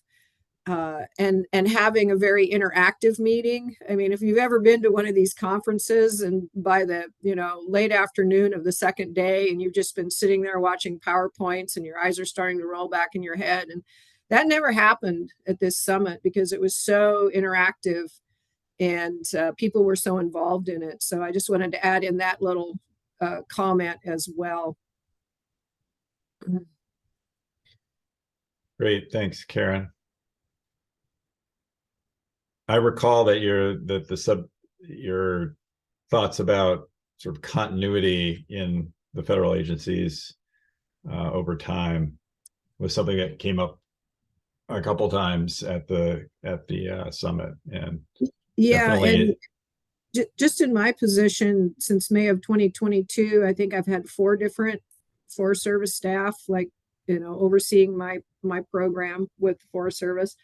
and having a very interactive meeting. I mean, if you've ever been to one of these conferences and by the late afternoon of the second day, and you've just been sitting there watching PowerPoints and your eyes are starting to roll back in your head, and that never happened at this summit because it was so interactive and people were so involved in it. So I just wanted to add in that little comment as well. Great, thanks, Karen. I recall that your thoughts about sort of continuity in the federal agencies over time was something that came up a couple times at the summit. And yeah, definitely... and just in my position since May of 2022, I think I've had 4 different Forest Service staff, like overseeing my program with the Forest Service.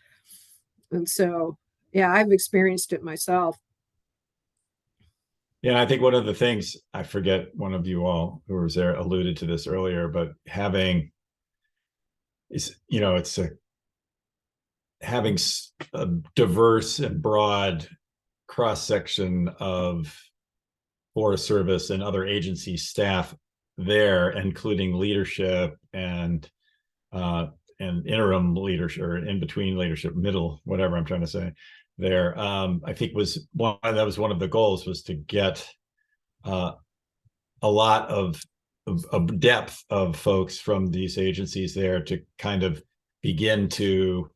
And so yeah, I've experienced it myself. Yeah, I think one of the things, I forget, one of you all who was there alluded to this earlier, but having a diverse and broad cross-section of Forest Service and other agency staff there, including leadership and interim leadership, or in between leadership, middle, whatever I'm trying to say there, I think was one of the goals, was to get a lot of depth of folks from these agencies there to kind of begin to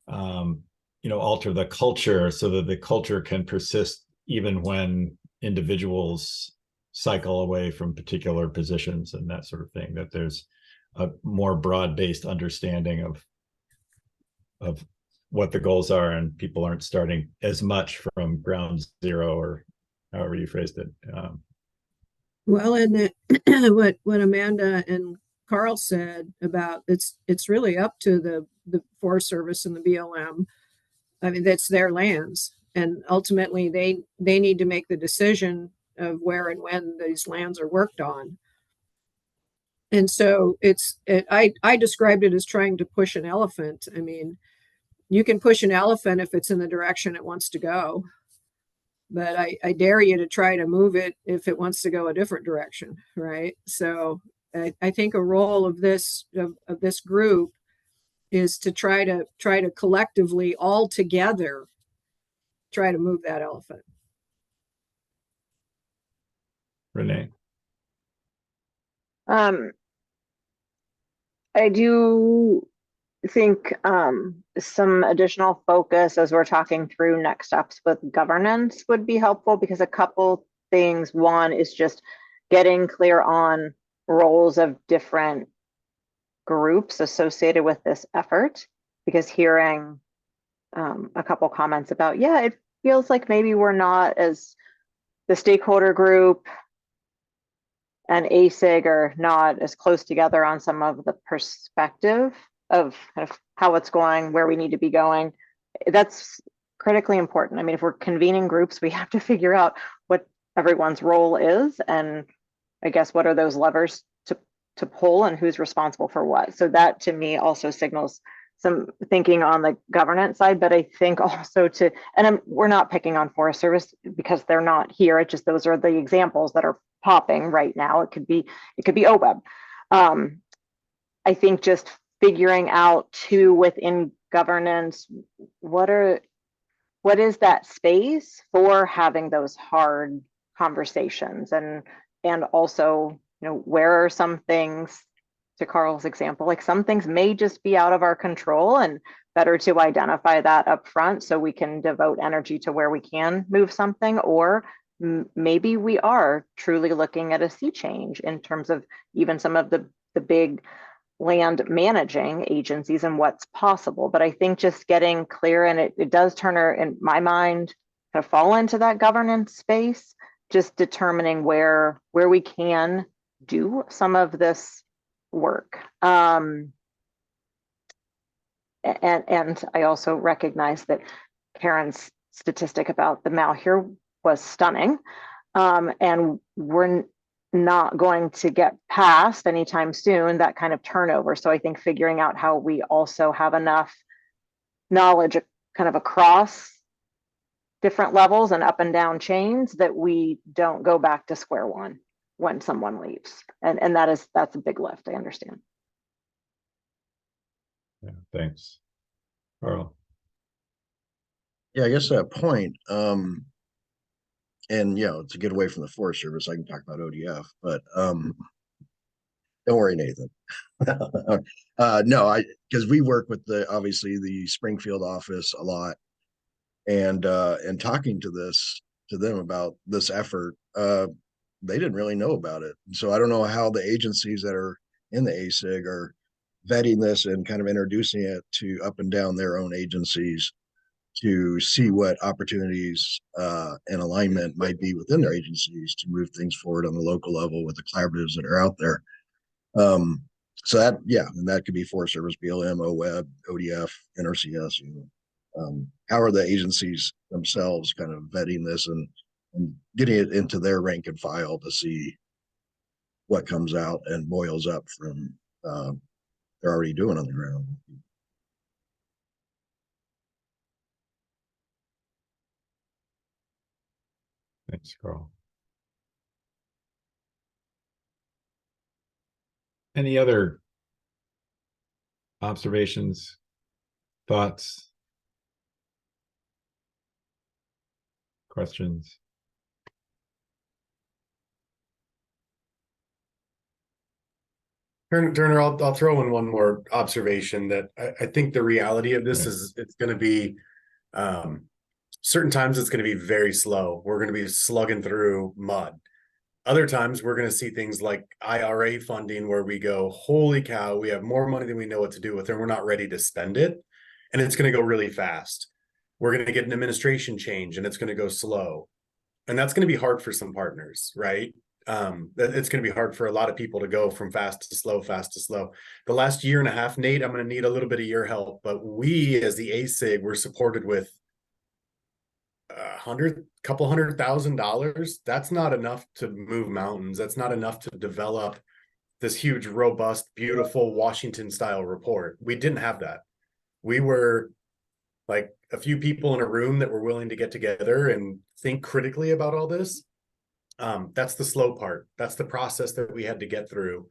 alter the culture so that the culture can persist even when individuals cycle away from particular positions and that sort of thing, that there's a more broad-based understanding of what the goals are, and people aren't starting as much from ground zero, or however you phrased it. Well, and what Amanda and Carl said about it's really up to the Forest Service and the BLM. I mean, that's their lands, and ultimately they need to make the decision of where and when these lands are worked on. And so I described it as trying to push an elephant. I mean, you can push an elephant if it's in the direction it wants to go, but I dare you to try to move it if it wants to go a different direction, right? So I think a role of this group is to try to collectively, all together, try to move that elephant. Renee. I do think some additional focus as we're talking through next steps with governance would be helpful, because a couple things. One is just getting clear on roles of different groups associated with this effort, because hearing a couple comments about, yeah, it feels like maybe we're not as the stakeholder group and ASIG are not as close together on some of the perspective of kind of how it's going, where we need to be going. That's critically important. I mean, if we're convening groups, we have to figure out what everyone's role is, and I guess what are those levers to pull and who's responsible for what. So that to me also signals some thinking on the governance side, but I think also we're not picking on Forest Service because they're not here. It just, those are the examples that are popping right now. It could be OWEB. I think just figuring out too within governance, what is that space for having those hard conversations, and also, where are some things, to Carl's example, like some things may just be out of our control, and better to identify that up front so we can devote energy to where we can move something, or maybe we are truly looking at a sea change in terms of even some of the big land managing agencies and what's possible. But I think just getting clear, and it does, Turner, in my mind, kind of fall into that governance space, just determining where we can do some of this work. And I also recognize that Karen's statistic about the Malheur was stunning. And we're not going to get past anytime soon that kind of turnover. So I think figuring out how we also have enough knowledge kind of across different levels and up and down chains that we don't go back to square one when someone leaves. And that's a big lift, I understand. Yeah, thanks. Carl. Yeah, I guess that point. And to get away from the Forest Service, I can talk about ODF, but don't worry, Nathan. No, because we work with obviously the Springfield office a lot, and talking to them about this effort, they didn't really know about it. So I don't know how the agencies that are in the ASIG are vetting this and kind of introducing it to up and down their own agencies to see what opportunities and alignment might be within their agencies to move things forward on the local level with the collaboratives that are out there. So that, and that could be Forest Service, BLM, OWEB, ODF, NRCS. How are the agencies themselves kind of vetting this and getting it into their rank and file to see what comes out and boils up from they're already doing on the ground. Thanks, Carl. Any other observations, thoughts, questions? Turner, I'll throw in one more observation that I think the reality of this is it's going to be certain times it's going to be very slow. We're going to be slugging through mud. Other times we're going to see things like IRA funding where we go, holy cow, we have more money than we know what to do with, and we're not ready to spend it. And it's going to go really fast. We're going to get an administration change and it's going to go slow. And that's going to be hard for some partners, right? It's going to be hard for a lot of people to go from fast to slow. The last year and a half, Nate, I'm going to need a little bit of your help, but we as the ASIG were supported with couple $100,000. That's not enough to move mountains. That's not enough to develop this huge, robust, beautiful Washington style report. We didn't have that. We were like a few people in a room that were willing to get together and think critically about all this. That's the slow part. That's the process that we had to get through.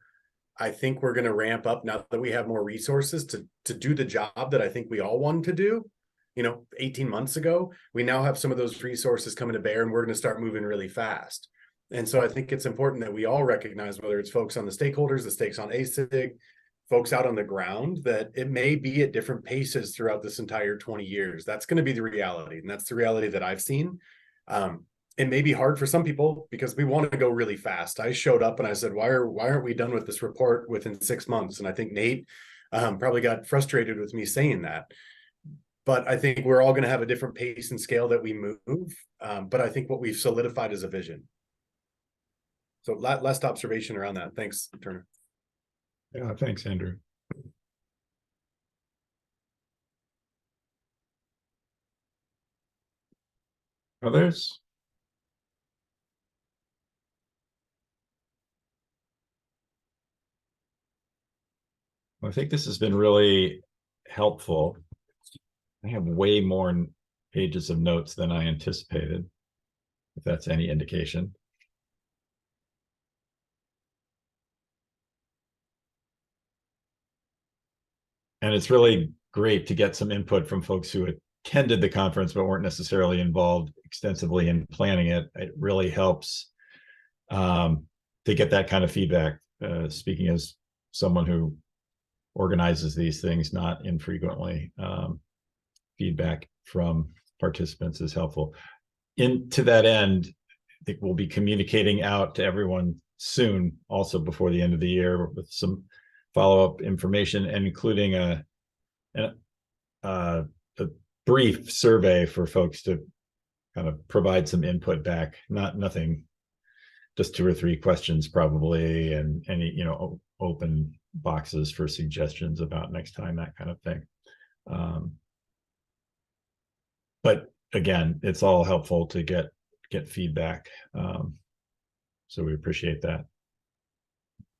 I think we're going to ramp up now that we have more resources to do the job that I think we all wanted to do. 18 months ago, we now have some of those resources coming to bear, and we're going to start moving really fast. And so I think it's important that we all recognize, whether it's folks on the stakeholders, the stakes on ASIG, folks out on the ground, that it may be at different paces throughout this entire 20 years. That's going to be the reality. And that's the reality that I've seen. It may be hard for some people because we want to go really fast. I showed up and I said, why aren't we done with this report within 6 months? And I think Nate probably got frustrated with me saying that. But I think we're all going to have a different pace and scale that we move. But I think what we've solidified is a vision. So last observation around that. Thanks, Turner. Yeah, thanks, Andrew. Others? Well, I think this has been really helpful. I have way more pages of notes than I anticipated, if that's any indication. and it's really great to get some input from folks who attended the conference but weren't necessarily involved extensively in planning it. It really helps to get that kind of feedback. Speaking as someone who organizes these things not infrequently, feedback from participants is helpful. To that end, I think we'll be communicating out to everyone soon, also before the end of the year, with some follow-up information, and including a brief survey for folks to kind of provide some input back. Nothing, just 2 or 3 questions probably, and any open boxes for suggestions about next time, that kind of thing. But again, it's all helpful to get feedback. So we appreciate that.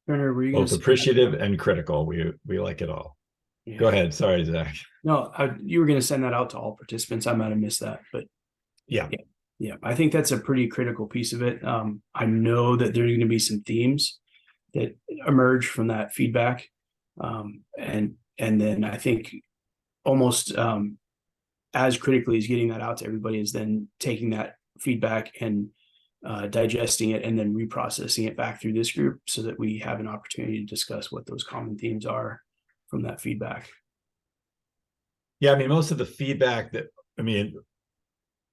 Turner, were you Both appreciative and critical. We like it all. Yeah. Go ahead. Sorry, Zach. No, you were going to send that out to all participants. I might have missed that, but yeah. I think that's a pretty critical piece of it. I know that there are going to be some themes that emerge from that feedback, and then I think almost as critically as getting that out to everybody is then taking that feedback and digesting it and then reprocessing it back through this group so that we have an opportunity to discuss what those common themes are from that feedback. Yeah, I mean, most of the feedback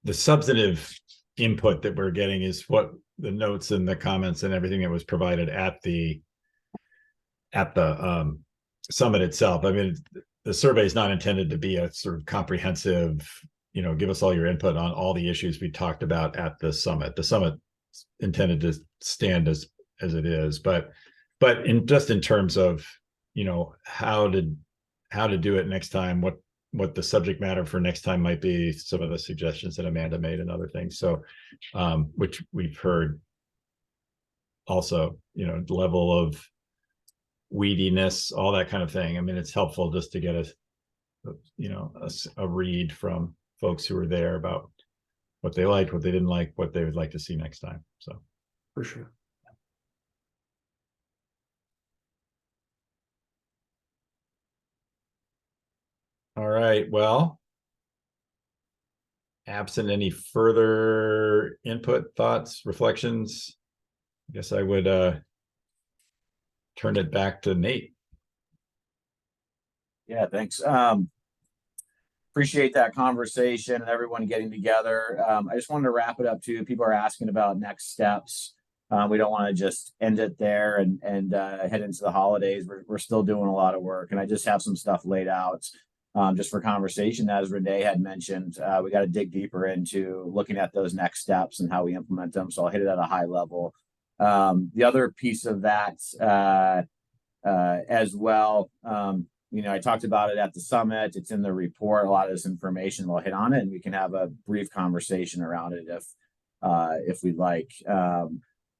the substantive input that we're getting is what the notes and the comments and everything that was provided at the summit itself. I mean, the survey is not intended to be a sort of comprehensive, give us all your input on all the issues we talked about at the summit. The summit intended to stand as it is, but in terms of, how to do it next time, what the subject matter for next time might be, some of the suggestions that Amanda made and other things. So, which we've heard also, level of weediness, all that kind of thing. I mean, it's helpful just to get a read from folks who were there about what they liked, what they didn't like, what they would like to see next time. So For sure. All right, well, absent any further input, thoughts, reflections, I guess I would turn it back to Nate. Yeah, thanks. Appreciate that conversation and everyone getting together. I just wanted to wrap it up too. People are asking about next steps. We don't want to just end it there and head into the holidays. We're still doing a lot of work, and I just have some stuff laid out just for conversation. As Renee had mentioned, we got to dig deeper into looking at those next steps and how we implement them. So I'll hit it at a high level. The other piece of that as well, I talked about it at the summit. It's in the report. A lot of this information, we'll hit on it, and we can have a brief conversation around it if we'd like.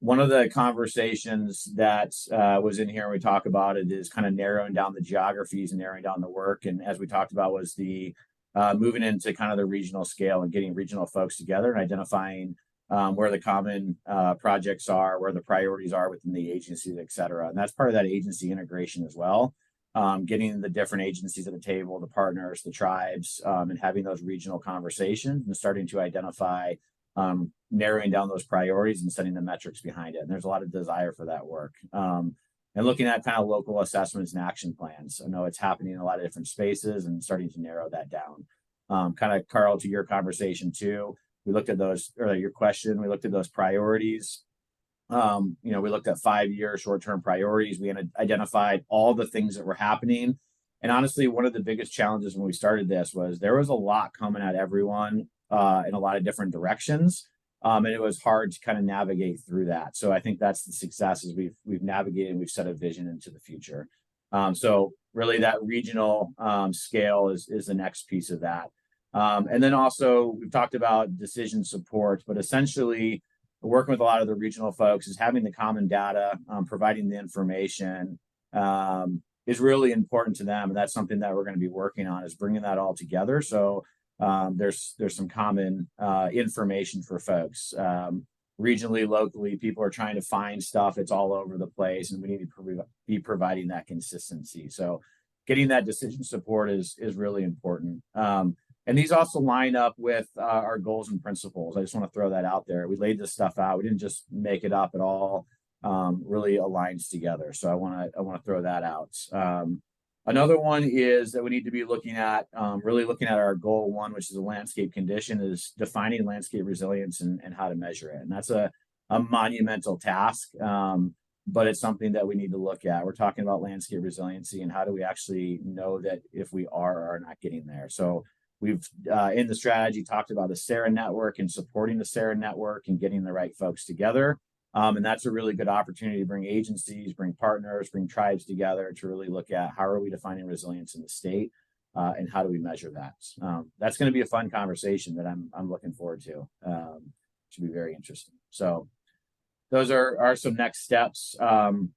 One of the conversations that was in here, and we talk about it, is kind of narrowing down the geographies and narrowing down the work. And as we talked about, was the moving into kind of the regional scale and getting regional folks together and identifying where the common projects are, where the priorities are within the agencies, et cetera. And that's part of that agency integration as well. Getting the different agencies at the table, the partners, the tribes, and having those regional conversations and starting to identify narrowing down those priorities and setting the metrics behind it. And there's a lot of desire for that work. And looking at kind of local assessments and action plans. I know it's happening in a lot of different spaces and starting to narrow that down. Kind of, Carl, to your conversation too, we looked at those, or your question, we looked at those priorities. We looked at 5-year short-term priorities. We identified all the things that were happening. And honestly, one of the biggest challenges when we started this was there was a lot coming at everyone in a lot of different directions. And it was hard to kind of navigate through that. So I think that's the success, is we've navigated and we've set a vision into the future. So really that regional scale is the next piece of that. And then also we've talked about decision support, but essentially working with a lot of the regional folks is having the common data, providing the information is really important to them. And that's something that we're going to be working on, is bringing that all together. So there's some common information for folks. Regionally, locally, people are trying to find stuff. It's all over the place, and we need to be providing that consistency. So getting that decision support is really important. And these also line up with our goals and principles. I just want to throw that out there. We laid this stuff out. We didn't just make it up at all. Really aligns together. So I want to throw that out. Another one is that we need to be looking at, really looking at our goal one, which is a landscape condition, is defining landscape resilience and how to measure it. And that's a monumental task, but it's something that we need to look at. We're talking about landscape resiliency and how do we actually know that if we are or are not getting there. So we've, in the strategy, talked about the SARA network and supporting the SARA network and getting the right folks together. And that's a really good opportunity to bring agencies, bring partners, bring tribes together to really look at how are we defining resilience in the state, and how do we measure that. That's going to be a fun conversation that I'm looking forward to. Should be very interesting. So those are some next steps. And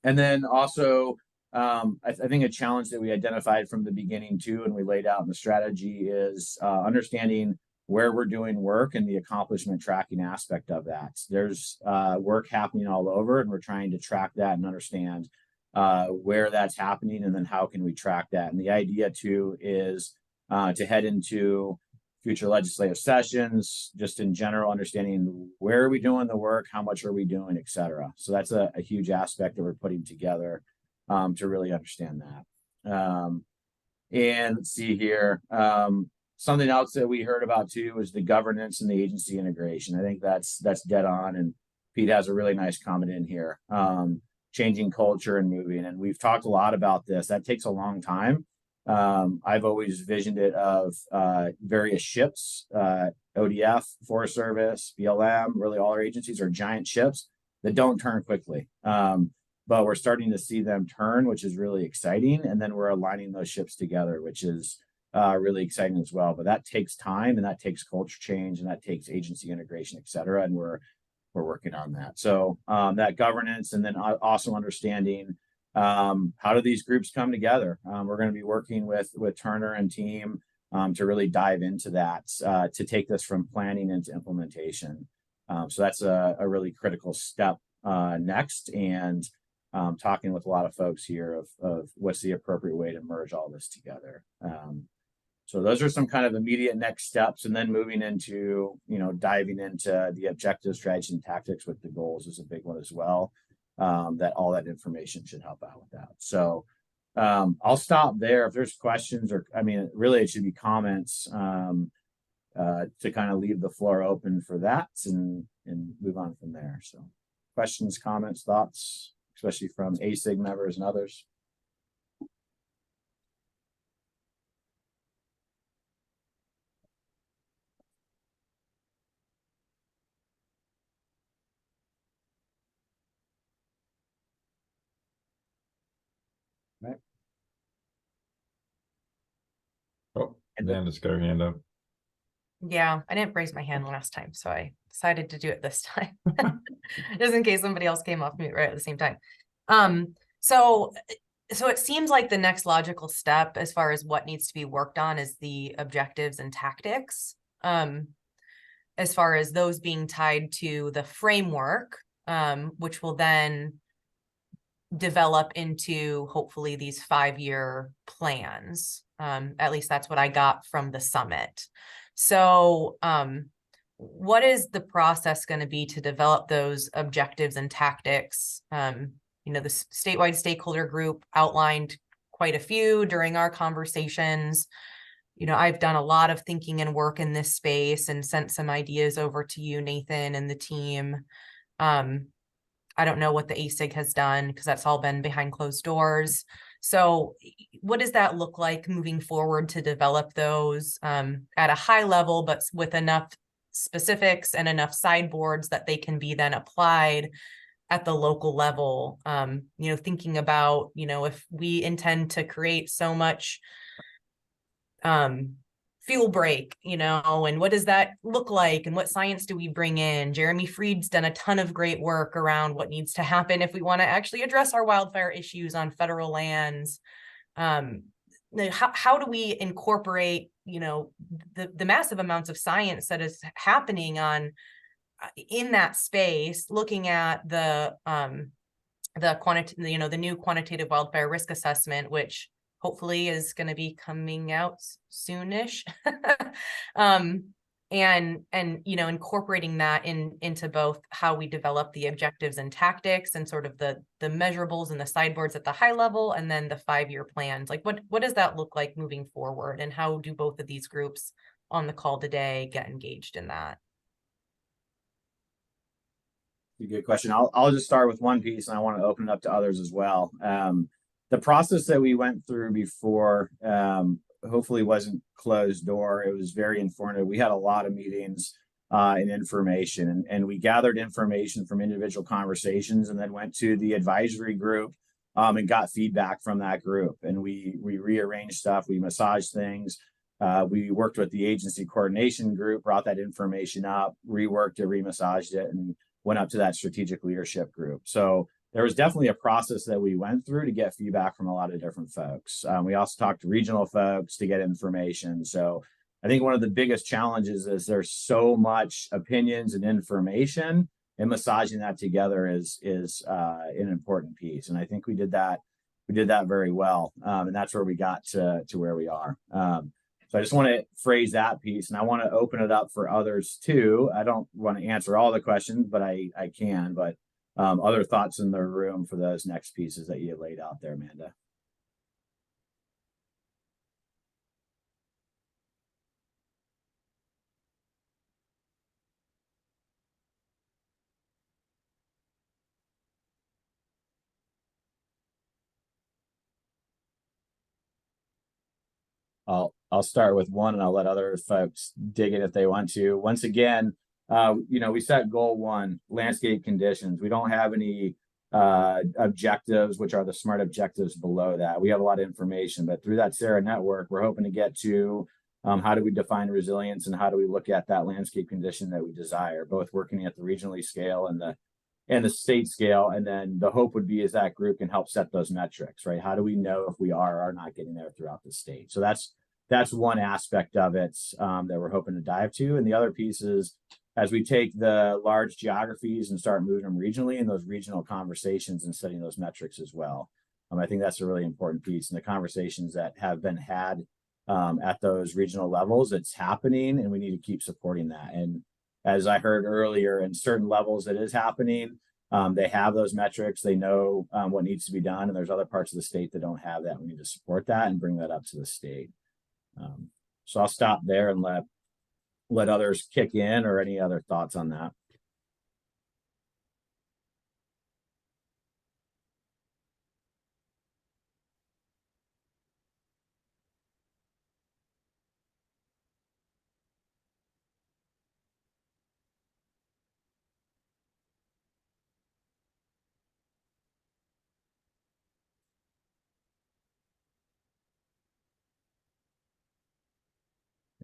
then also, I think a challenge that we identified from the beginning too, and we laid out in the strategy is understanding where we're doing work and the accomplishment tracking aspect of that. There's work happening all over, and we're trying to track that and understand where that's happening, and then how can we track that. And the idea too is to head into future legislative sessions, just in general, understanding where are we doing the work, how much are we doing, et cetera. So that's a huge aspect that we're putting together to really understand that. And let's see here. Something else that we heard about too is the governance and the agency integration. I think that's dead on. And Pete has a really nice comment in here. Changing culture and moving. And we've talked a lot about this. That takes a long time. I've always visioned it of various ships, ODF, Forest Service, BLM, really all our agencies are giant ships that don't turn quickly. But we're starting to see them turn, which is really exciting. And then we're aligning those ships together, which is really exciting as well. But that takes time, and that takes culture change, and that takes agency integration, et cetera. And we're working on that. So that governance, and then also understanding how do these groups come together. We're going to be working with Turner and team to really dive into that, to take this from planning into implementation. So that's a really critical step next. And talking with a lot of folks here of what's the appropriate way to merge all this together. So those are some kind of immediate next steps, and then moving into, diving into the objectives, strategy, and tactics with the goals is a big one as well. That all that information should help out with that. So I'll stop there. If there's questions, or really it should be comments, to kind of leave the floor open for that and move on from there. So questions, comments, thoughts, especially from ASIG members and others. Right. Oh, Amanda's got her hand up. Yeah, I didn't raise my hand last time, so I decided to do it this time, just in case somebody else came off mute right at the same time. So it seems like the next logical step as far as what needs to be worked on is the objectives and tactics, as far as those being tied to the framework, which will then develop into hopefully these 5-year plans. At least that's what I got from the summit. So what is the process going to be to develop those objectives and tactics? The statewide stakeholder group outlined quite a few during our conversations. I've done a lot of thinking and work in this space and sent some ideas over to you, Nathan, and the team. I don't know what the ASIG has done because that's all been behind closed doors. So what does that look like moving forward to develop those at a high level, but with enough specifics and enough sideboards that they can be then applied at the local level? Thinking about, if we intend to create so much fuel break, and what does that look like, and what science do we bring in? Jeremy Freed's done a ton of great work around what needs to happen if we want to actually address our wildfire issues on federal lands. How do we incorporate, the massive amounts of science that is happening in that space, looking at the new quantitative wildfire risk assessment, which hopefully is going to be coming out soonish. And incorporating that into both how we develop the objectives and tactics and sort of the measurables and the sideboards at the high level, and then the 5-year plans. Like what does that look like moving forward, and how do both of these groups on the call today get engaged in that? Good question. I'll just start with one piece, and I want to open it up to others as well. The process that we went through before hopefully wasn't closed door. It was very informative. We had a lot of meetings and information, and we gathered information from individual conversations, and then went to the advisory group and got feedback from that group. And we rearranged stuff. We massaged things. We worked with the agency coordination group, brought that information up, reworked it, remassaged it, and went up to that strategic leadership group. So there was definitely a process that we went through to get feedback from a lot of different folks. We also talked to regional folks to get information. So I think one of the biggest challenges is there's so much opinions and information, and massaging that together is an important piece. And I think we did that very well. And that's where we got to where we are. So I just want to phrase that piece, and I want to open it up for others too. I don't want to answer all the questions, but I can. But other thoughts in the room for those next pieces that you laid out there, Amanda? I'll start with one, and I'll let other folks dig in if they want to. Once again, we set goal 1, landscape conditions. We don't have any objectives, which are the SMART objectives below that. We have a lot of information, but through that SARA network, we're hoping to get to how do we define resilience, and how do we look at that landscape condition that we desire, both working at the regionally scale and the state scale. And then the hope would be is that group can help set those metrics, right? How do we know if we are or not getting there throughout the state? So that's one aspect of it that we're hoping to dive to. And the other piece is, as we take the large geographies and start moving them regionally, and those regional conversations and setting those metrics as well. I think that's a really important piece. And the conversations that have been had at those regional levels, it's happening, and we need to keep supporting that. And as I heard earlier, in certain levels it is happening. They have those metrics. They know what needs to be done. And there's other parts of the state that don't have that. We need to support that and bring that up to the state. So I'll stop there and let others kick in, or any other thoughts on that.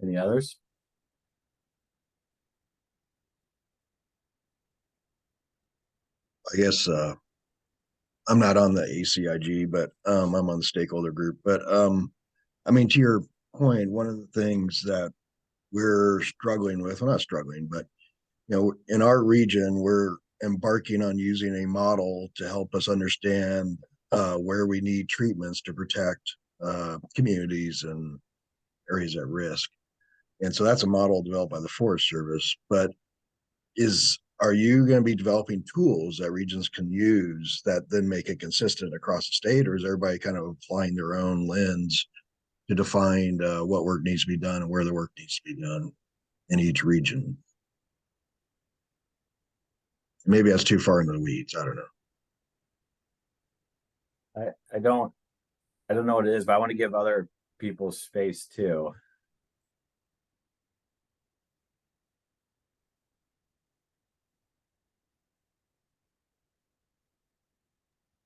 Any others? I guess I'm not on the ACIG, but I'm on the stakeholder group. But I mean, to your point, one of the things that we're struggling with, well, not struggling, but in our region, we're embarking on using a model to help us understand where we need treatments to protect communities and areas at risk. And so that's a model developed by the Forest Service. But are you going to be developing tools that regions can use that then make it consistent across the state, or is everybody kind of applying their own lens to define what work needs to be done and where the work needs to be done in each region? Maybe that's too far into the weeds. I don't know. I don't know what it is, but I want to give other people space too.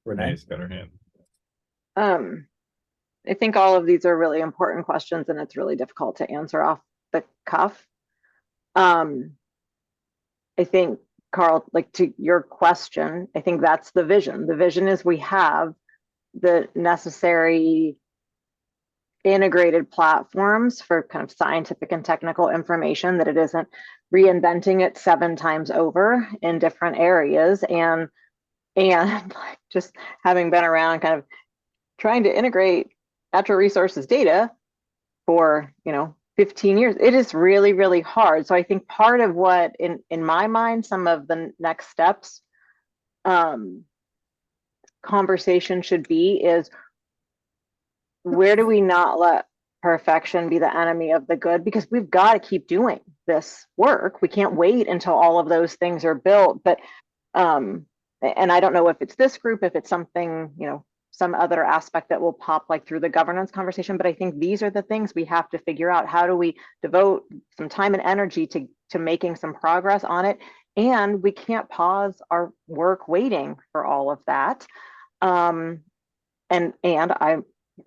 Renee's got her hand. I think all of these are really important questions, and it's really difficult to answer off the cuff. I think, Carl, like, to your question, I think that's the vision. The vision is we have the necessary integrated platforms for kind of scientific and technical information, that it isn't reinventing it 7 times over in different areas, and like, just having been around kind of trying to integrate natural resources data for, 15 years. It is really, really hard. So I think part of what in my mind, some of the next steps conversation should be is, where do we not let perfection be the enemy of the good? Because we've got to keep doing this work. We can't wait until all of those things are built. But and I don't know if it's this group, if it's something, some other aspect that will pop like through the governance conversation, but I think these are the things we have to figure out. How do we devote some time and energy to making some progress on it? And we can't pause our work waiting for all of that. And I'm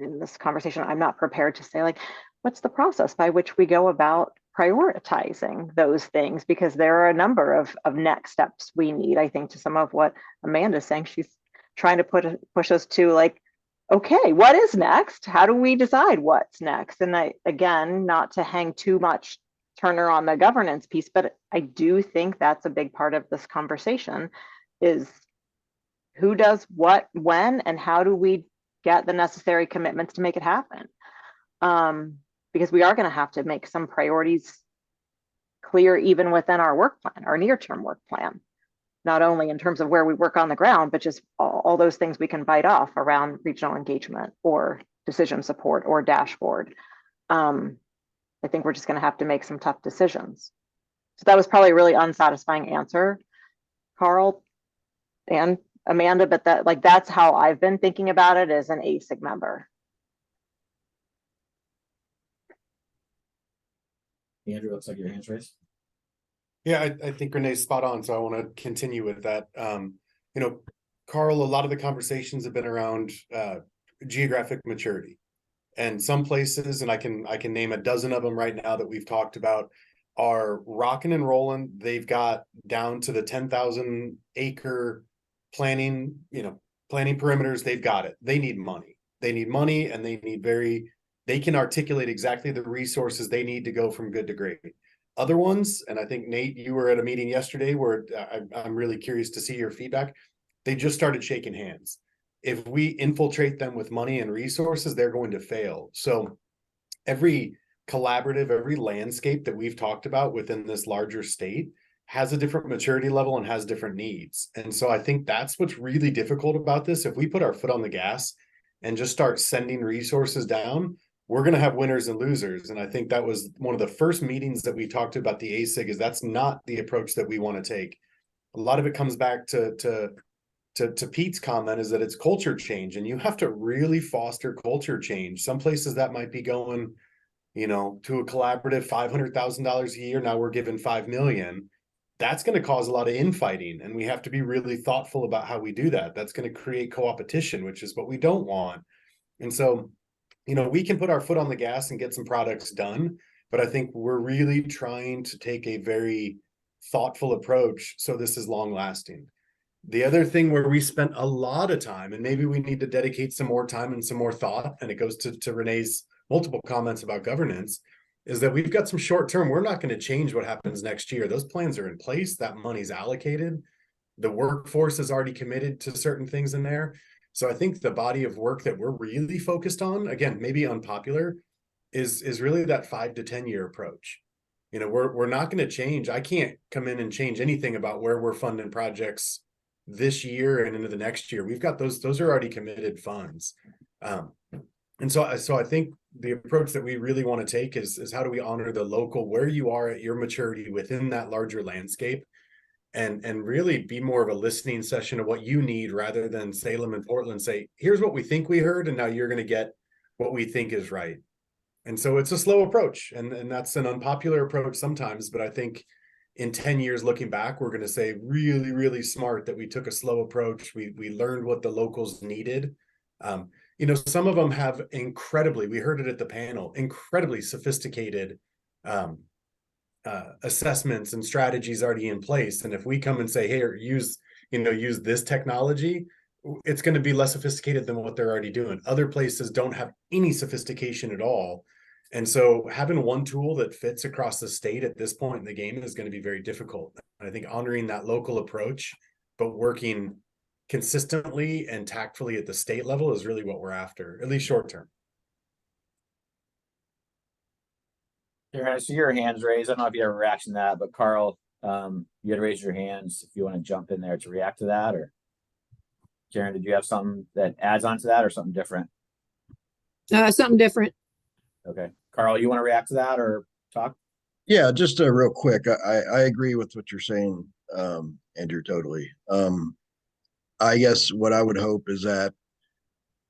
in this conversation, I'm not prepared to say like, what's the process by which we go about prioritizing those things, because there are a number of next steps we need. I think to some of what Amanda's saying, she's trying to push us to like, okay, what is next? How do we decide what's next? And again, not to hang too much Turner on the governance piece, but I do think that's a big part of this conversation is who does what, when, and how do we get the necessary commitments to make it happen? Because we are going to have to make some priorities clear even within our work plan, our near-term work plan, not only in terms of where we work on the ground, but just all those things we can bite off around regional engagement or decision support or dashboard. I think we're just going to have to make some tough decisions. So that was probably a really unsatisfying answer, Carl and Amanda, but that's how I've been thinking about it as an ASIG member. Andrew, looks like your hand's raised. Yeah, I think Renee's spot on. So I want to continue with that. Carl, a lot of the conversations have been around geographic maturity. And some places, and I can name a dozen of them right now that we've talked about, are rocking and rolling. They've got down to the 10,000 acre planning perimeters. They've got it. They need money. And they can articulate exactly the resources they need to go from good to great. Other ones, and I think Nate, you were at a meeting yesterday where I'm really curious to see your feedback. They just started shaking hands. If we infiltrate them with money and resources, they're going to fail. So every collaborative, every landscape that we've talked about within this larger state has a different maturity level and has different needs. And so I think that's what's really difficult about this. If we put our foot on the gas and just start sending resources down, we're going to have winners and losers. And I think that was one of the first meetings that we talked about the ASIG, is that's not the approach that we want to take. A lot of it comes back to Pete's comment, is that it's culture change, and you have to really foster culture change. Some places that might be going, to a collaborative $500,000 a year. Now we're given $5 million. That's going to cause a lot of infighting, and we have to be really thoughtful about how we do that. That's going to create co-opetition, which is what we don't want. And so, we can put our foot on the gas and get some products done, but I think we're really trying to take a very thoughtful approach so this is long lasting. The other thing where we spent a lot of time, and maybe we need to dedicate some more time and some more thought, and it goes to Renee's multiple comments about governance, is that we've got some short term. We're not going to change what happens next year. Those plans are in place. That money's allocated. The workforce is already committed to certain things in there. So I think the body of work that we're really focused on, again, maybe unpopular, is really that 5 to 10 year approach. We're not going to change. I can't come in and change anything about where we're funding projects this year and into the next year. We've got those are already committed funds. And so I think the approach that we really want to take is how do we honor the local, where you are at your maturity within that larger landscape, and really be more of a listening session of what you need, rather than Salem and Portland say, here's what we think we heard, and now you're going to get what we think is right. And so it's a slow approach, and that's an unpopular approach sometimes, but I think in 10 years looking back, we're going to say really, really smart that we took a slow approach. We learned what the locals needed. Some of them have we heard it at the panel, incredibly sophisticated assessments and strategies already in place. And if we come and say, hey, use this technology, it's going to be less sophisticated than what they're already doing. Other places don't have any sophistication at all. And so having one tool that fits across the state at this point in the game is going to be very difficult. And I think honoring that local approach, but working consistently and tactfully at the state level, is really what we're after, at least short term. Karen, I see your hands raised. I don't know if you have a reaction to that, but Carl, you had to raise your hands if you want to jump in there to react to that, or Karen, did you have something that adds on to that or something different? Something different. Okay. Carl, you want to react to that or talk? Yeah, just real quick. I agree with what you're saying, Andrew, totally. I guess what I would hope is that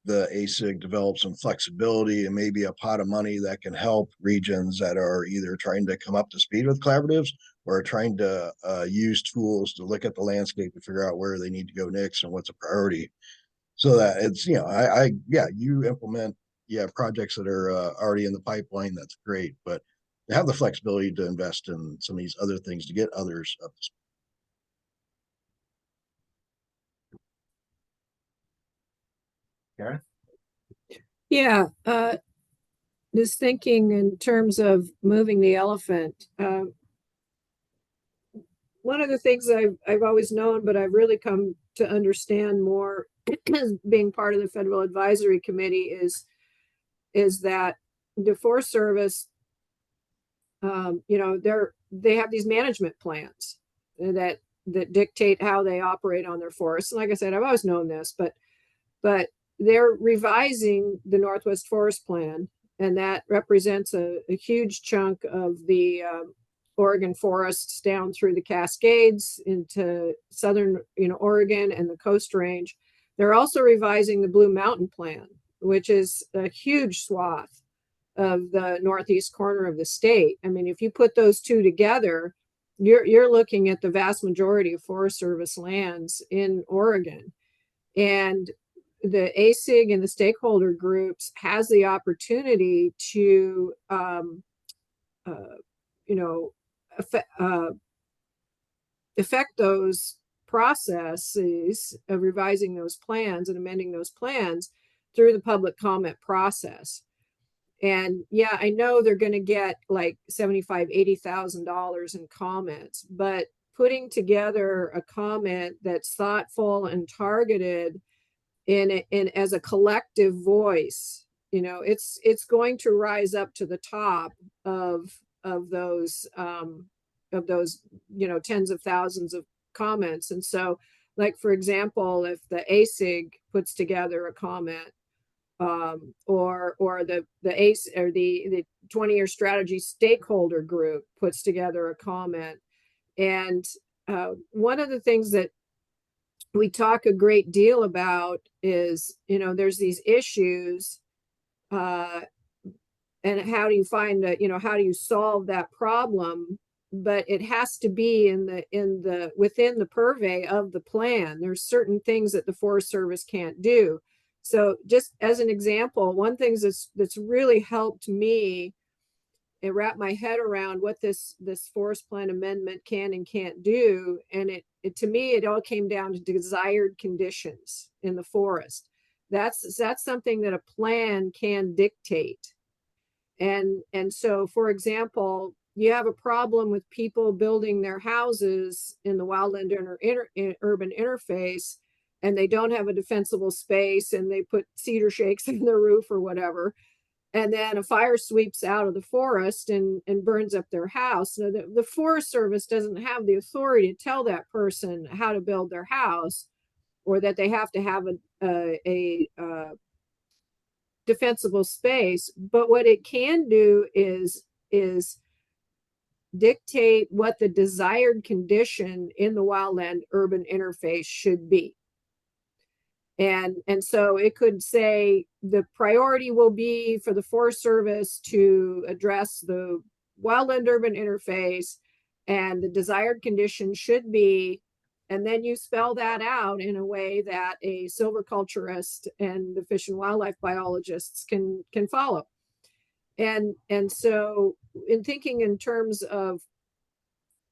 the ASIG develops some flexibility and maybe a pot of money that can help regions that are either trying to come up to speed with collaboratives or trying to use tools to look at the landscape and figure out where they need to go next and what's a priority. So that it's, you know, you implement, projects that are already in the pipeline. That's great, but they have the flexibility to invest in some of these other things to get others up to speed. Karen? Yeah, just thinking in terms of moving the elephant. One of the things I've always known, but I've really come to understand more as being part of the Federal Advisory Committee is that the Forest Service, they have these management plans that dictate how they operate on their forests. And like I said, I've always known this, but they're revising the Northwest Forest Plan, and that represents a huge chunk of the Oregon forests down through the Cascades into southern, Oregon and the Coast Range. They're also revising the Blue Mountain Plan, which is a huge swath of the northeast corner of the state. I mean, if you put those two together, you're looking at the vast majority of Forest Service lands in Oregon. And the ASIG and the stakeholder groups has the opportunity to, affect those processes of revising those plans and amending those plans through the public comment process. And yeah, I know they're going to get like $75,000-$80,000 in comments, but putting together a comment that's thoughtful and targeted in as a collective voice, it's going to rise up to the top of those tens of thousands of comments. And so, like, for example, if the ASIG puts together a comment, or the ACE or the 20-year strategy stakeholder group puts together a comment. And one of the things that we talk a great deal about is, there's these issues, and how do you find how do you solve that problem? But it has to be within the purvey of the plan. There's certain things that the Forest Service can't do. So just as an example, one thing that's really helped me and wrap my head around what this forest plan amendment can and can't do, and it to me, it all came down to desired conditions in the forest. That's something that a plan can dictate. And so, for example, you have a problem with people building their houses in the wildland urban interface, and they don't have a defensible space, and they put cedar shakes in their roof or whatever. And then a fire sweeps out of the forest and burns up their house. Now, the Forest Service doesn't have the authority to tell that person how to build their house, or that they have to have a defensible space. But what it can do is dictate what the desired condition in the wildland urban interface should be. And so it could say the priority will be for the Forest Service to address the wildland urban interface, and the desired condition should be, and then you spell that out in a way that a silviculturist and the fish and wildlife biologists can follow. And so in thinking in terms of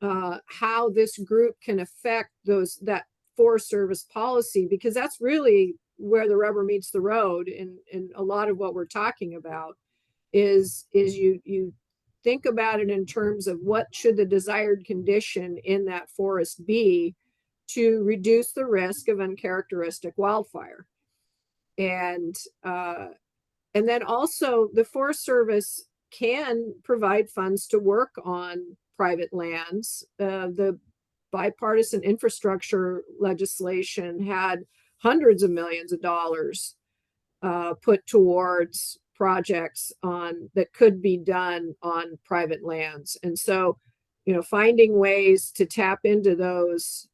how this group can affect that Forest Service policy, because that's really where the rubber meets the road in a lot of what we're talking about, is you think about it in terms of what should the desired condition in that forest be to reduce the risk of uncharacteristic wildfire. And then also the Forest Service can provide funds to work on private lands. The bipartisan infrastructure legislation had hundreds of millions of dollars put towards projects on that could be done on private lands. And so, you know, finding ways to tap into those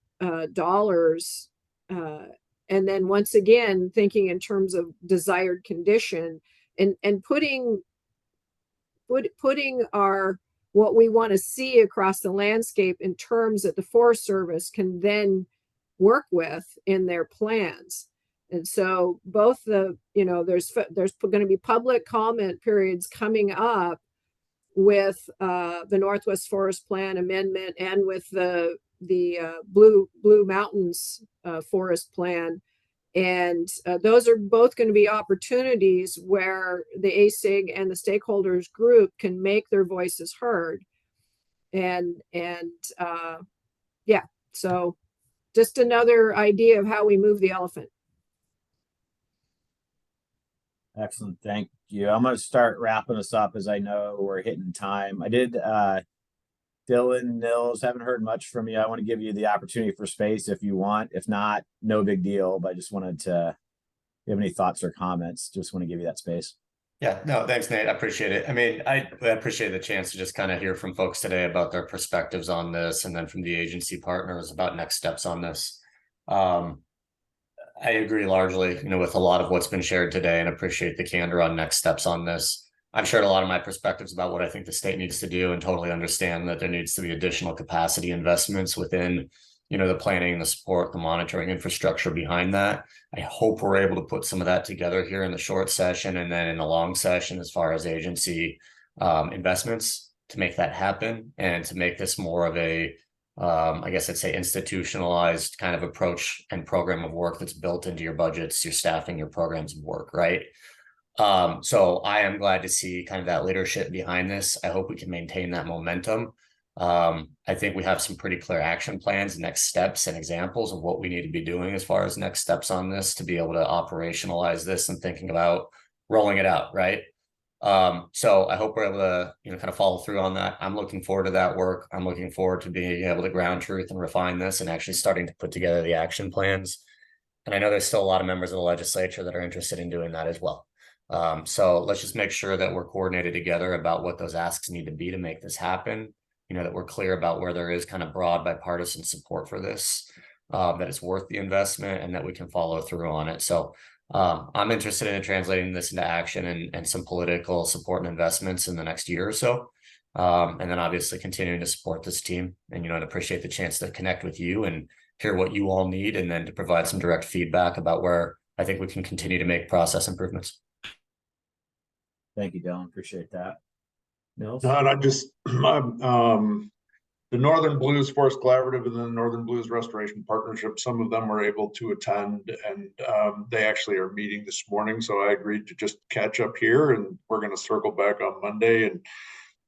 dollars, and then once again thinking in terms of desired condition, and putting our what we want to see across the landscape in terms that the Forest Service can then work with in their plans. And so both the, you know, there's going to be public comment periods coming up with the Northwest Forest Plan amendment and with the Blue Mountains Forest Plan. And those are both going to be opportunities where the ASIG and the stakeholders group can make their voices heard. And yeah, so just another idea of how we move the elephant. Excellent. Thank you. I'm going to start wrapping us up as I know we're hitting time. I did, Dylan, Nils, haven't heard much from you. I want to give you the opportunity for space if you want. If not, no big deal, but I just wanted to, if you have any thoughts or comments, just want to give you that space. Yeah, no, thanks, Nate. I appreciate it. I mean, I appreciate the chance to just kind of hear from folks today about their perspectives on this, and then from the agency partners about next steps on this. I agree largely, you know, with a lot of what's been shared today, and appreciate the candor on next steps on this. I've shared a lot of my perspectives about what I think the state needs to do, and totally understand that there needs to be additional capacity investments within, you know, the planning, the support, the monitoring infrastructure behind that. I hope we're able to put some of that together here in the short session, and then in the long session as far as agency investments to make that happen, and to make this more of a I guess I'd say institutionalized kind of approach and program of work that's built into your budgets, your staffing, your programs of work, right? So I am glad to see kind of that leadership behind this. I hope we can maintain that momentum. I think we have some pretty clear action plans, next steps, and examples of what we need to be doing as far as next steps on this to be able to operationalize this and thinking about rolling it out, right? So I hope we're able to, you know, kind of follow through on that. I'm looking forward to that work. I'm looking forward to being able to ground truth and refine this, and actually starting to put together the action plans. And I know there's still a lot of members of the legislature that are interested in doing that as well. So let's just make sure that we're coordinated together about what those asks need to be to make this happen. You know, that we're clear about where there is kind of broad bipartisan support for this, that it's worth the investment, and that we can follow through on it. So I'm interested in translating this into action and some political support and investments in the next year or so. And then obviously continuing to support this team, and, you know, and appreciate the chance to connect with you and hear what you all need, and then to provide some direct feedback about where I think we can continue to make process improvements. Thank you, Dylan. Appreciate that. Nils? No, and I just, the Northern Blues Forest Collaborative and the Northern Blues Restoration Partnership, some of them were able to attend, and they actually are meeting this morning. So I agreed to just catch up here, and we're going to circle back on Monday and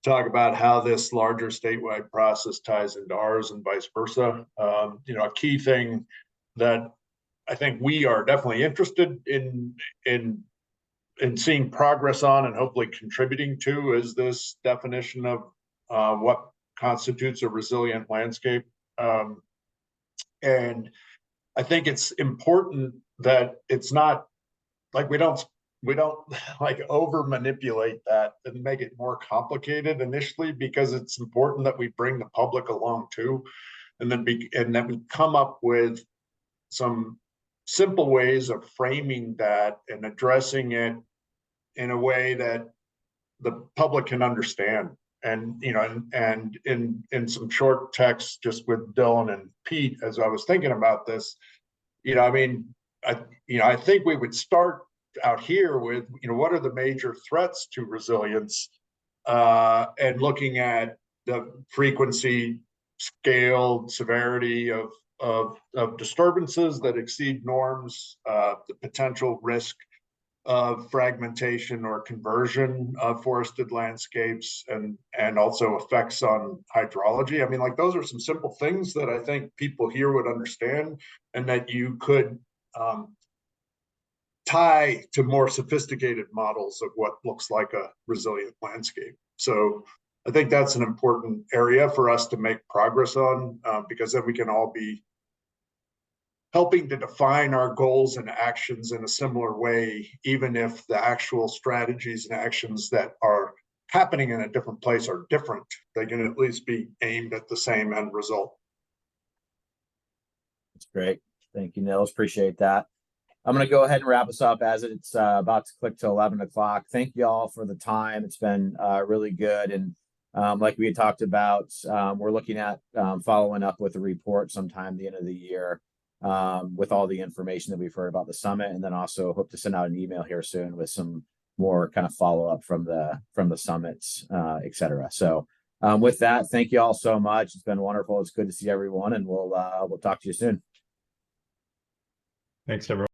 talk about how this larger statewide process ties into ours and vice versa. You know, a key thing that I think we are definitely interested in seeing progress on, and hopefully contributing to, is this definition of what constitutes a resilient landscape. And I think it's important that it's not like we don't like over manipulate that and make it more complicated initially, because it's important that we bring the public along too, and then we come up with some simple ways of framing that and addressing it in a way that the public can understand. And, you know, and in some short text just with Dylan and Pete, as I was thinking about this, you know, I mean, I think we would start out here with, you know, what are the major threats to resilience, and looking at the frequency, scale, severity of disturbances that exceed norms, the potential risk of fragmentation or conversion of forested landscapes, and also effects on hydrology. I mean, like, those are some simple things that I think people here would understand, and that you could tie to more sophisticated models of what looks like a resilient landscape. So I think that's an important area for us to make progress on, because then we can all be helping to define our goals and actions in a similar way, even if the actual strategies and actions that are happening in a different place are different. They can at least be aimed at the same end result. That's great. Thank you, Nils. Appreciate that. I'm going to go ahead and wrap us up as it's about to click to 11 o'clock. Thank you all for the time. It's been really good. And like we had talked about, we're looking at following up with a report sometime at the end of the year with all the information that we've heard about the summit. And then also hope to send out an email here soon with some more kind of follow up from the summits, et cetera. So with that, thank you all so much. It's been wonderful. It's good to see everyone, and we'll talk to you soon. Thanks, everyone.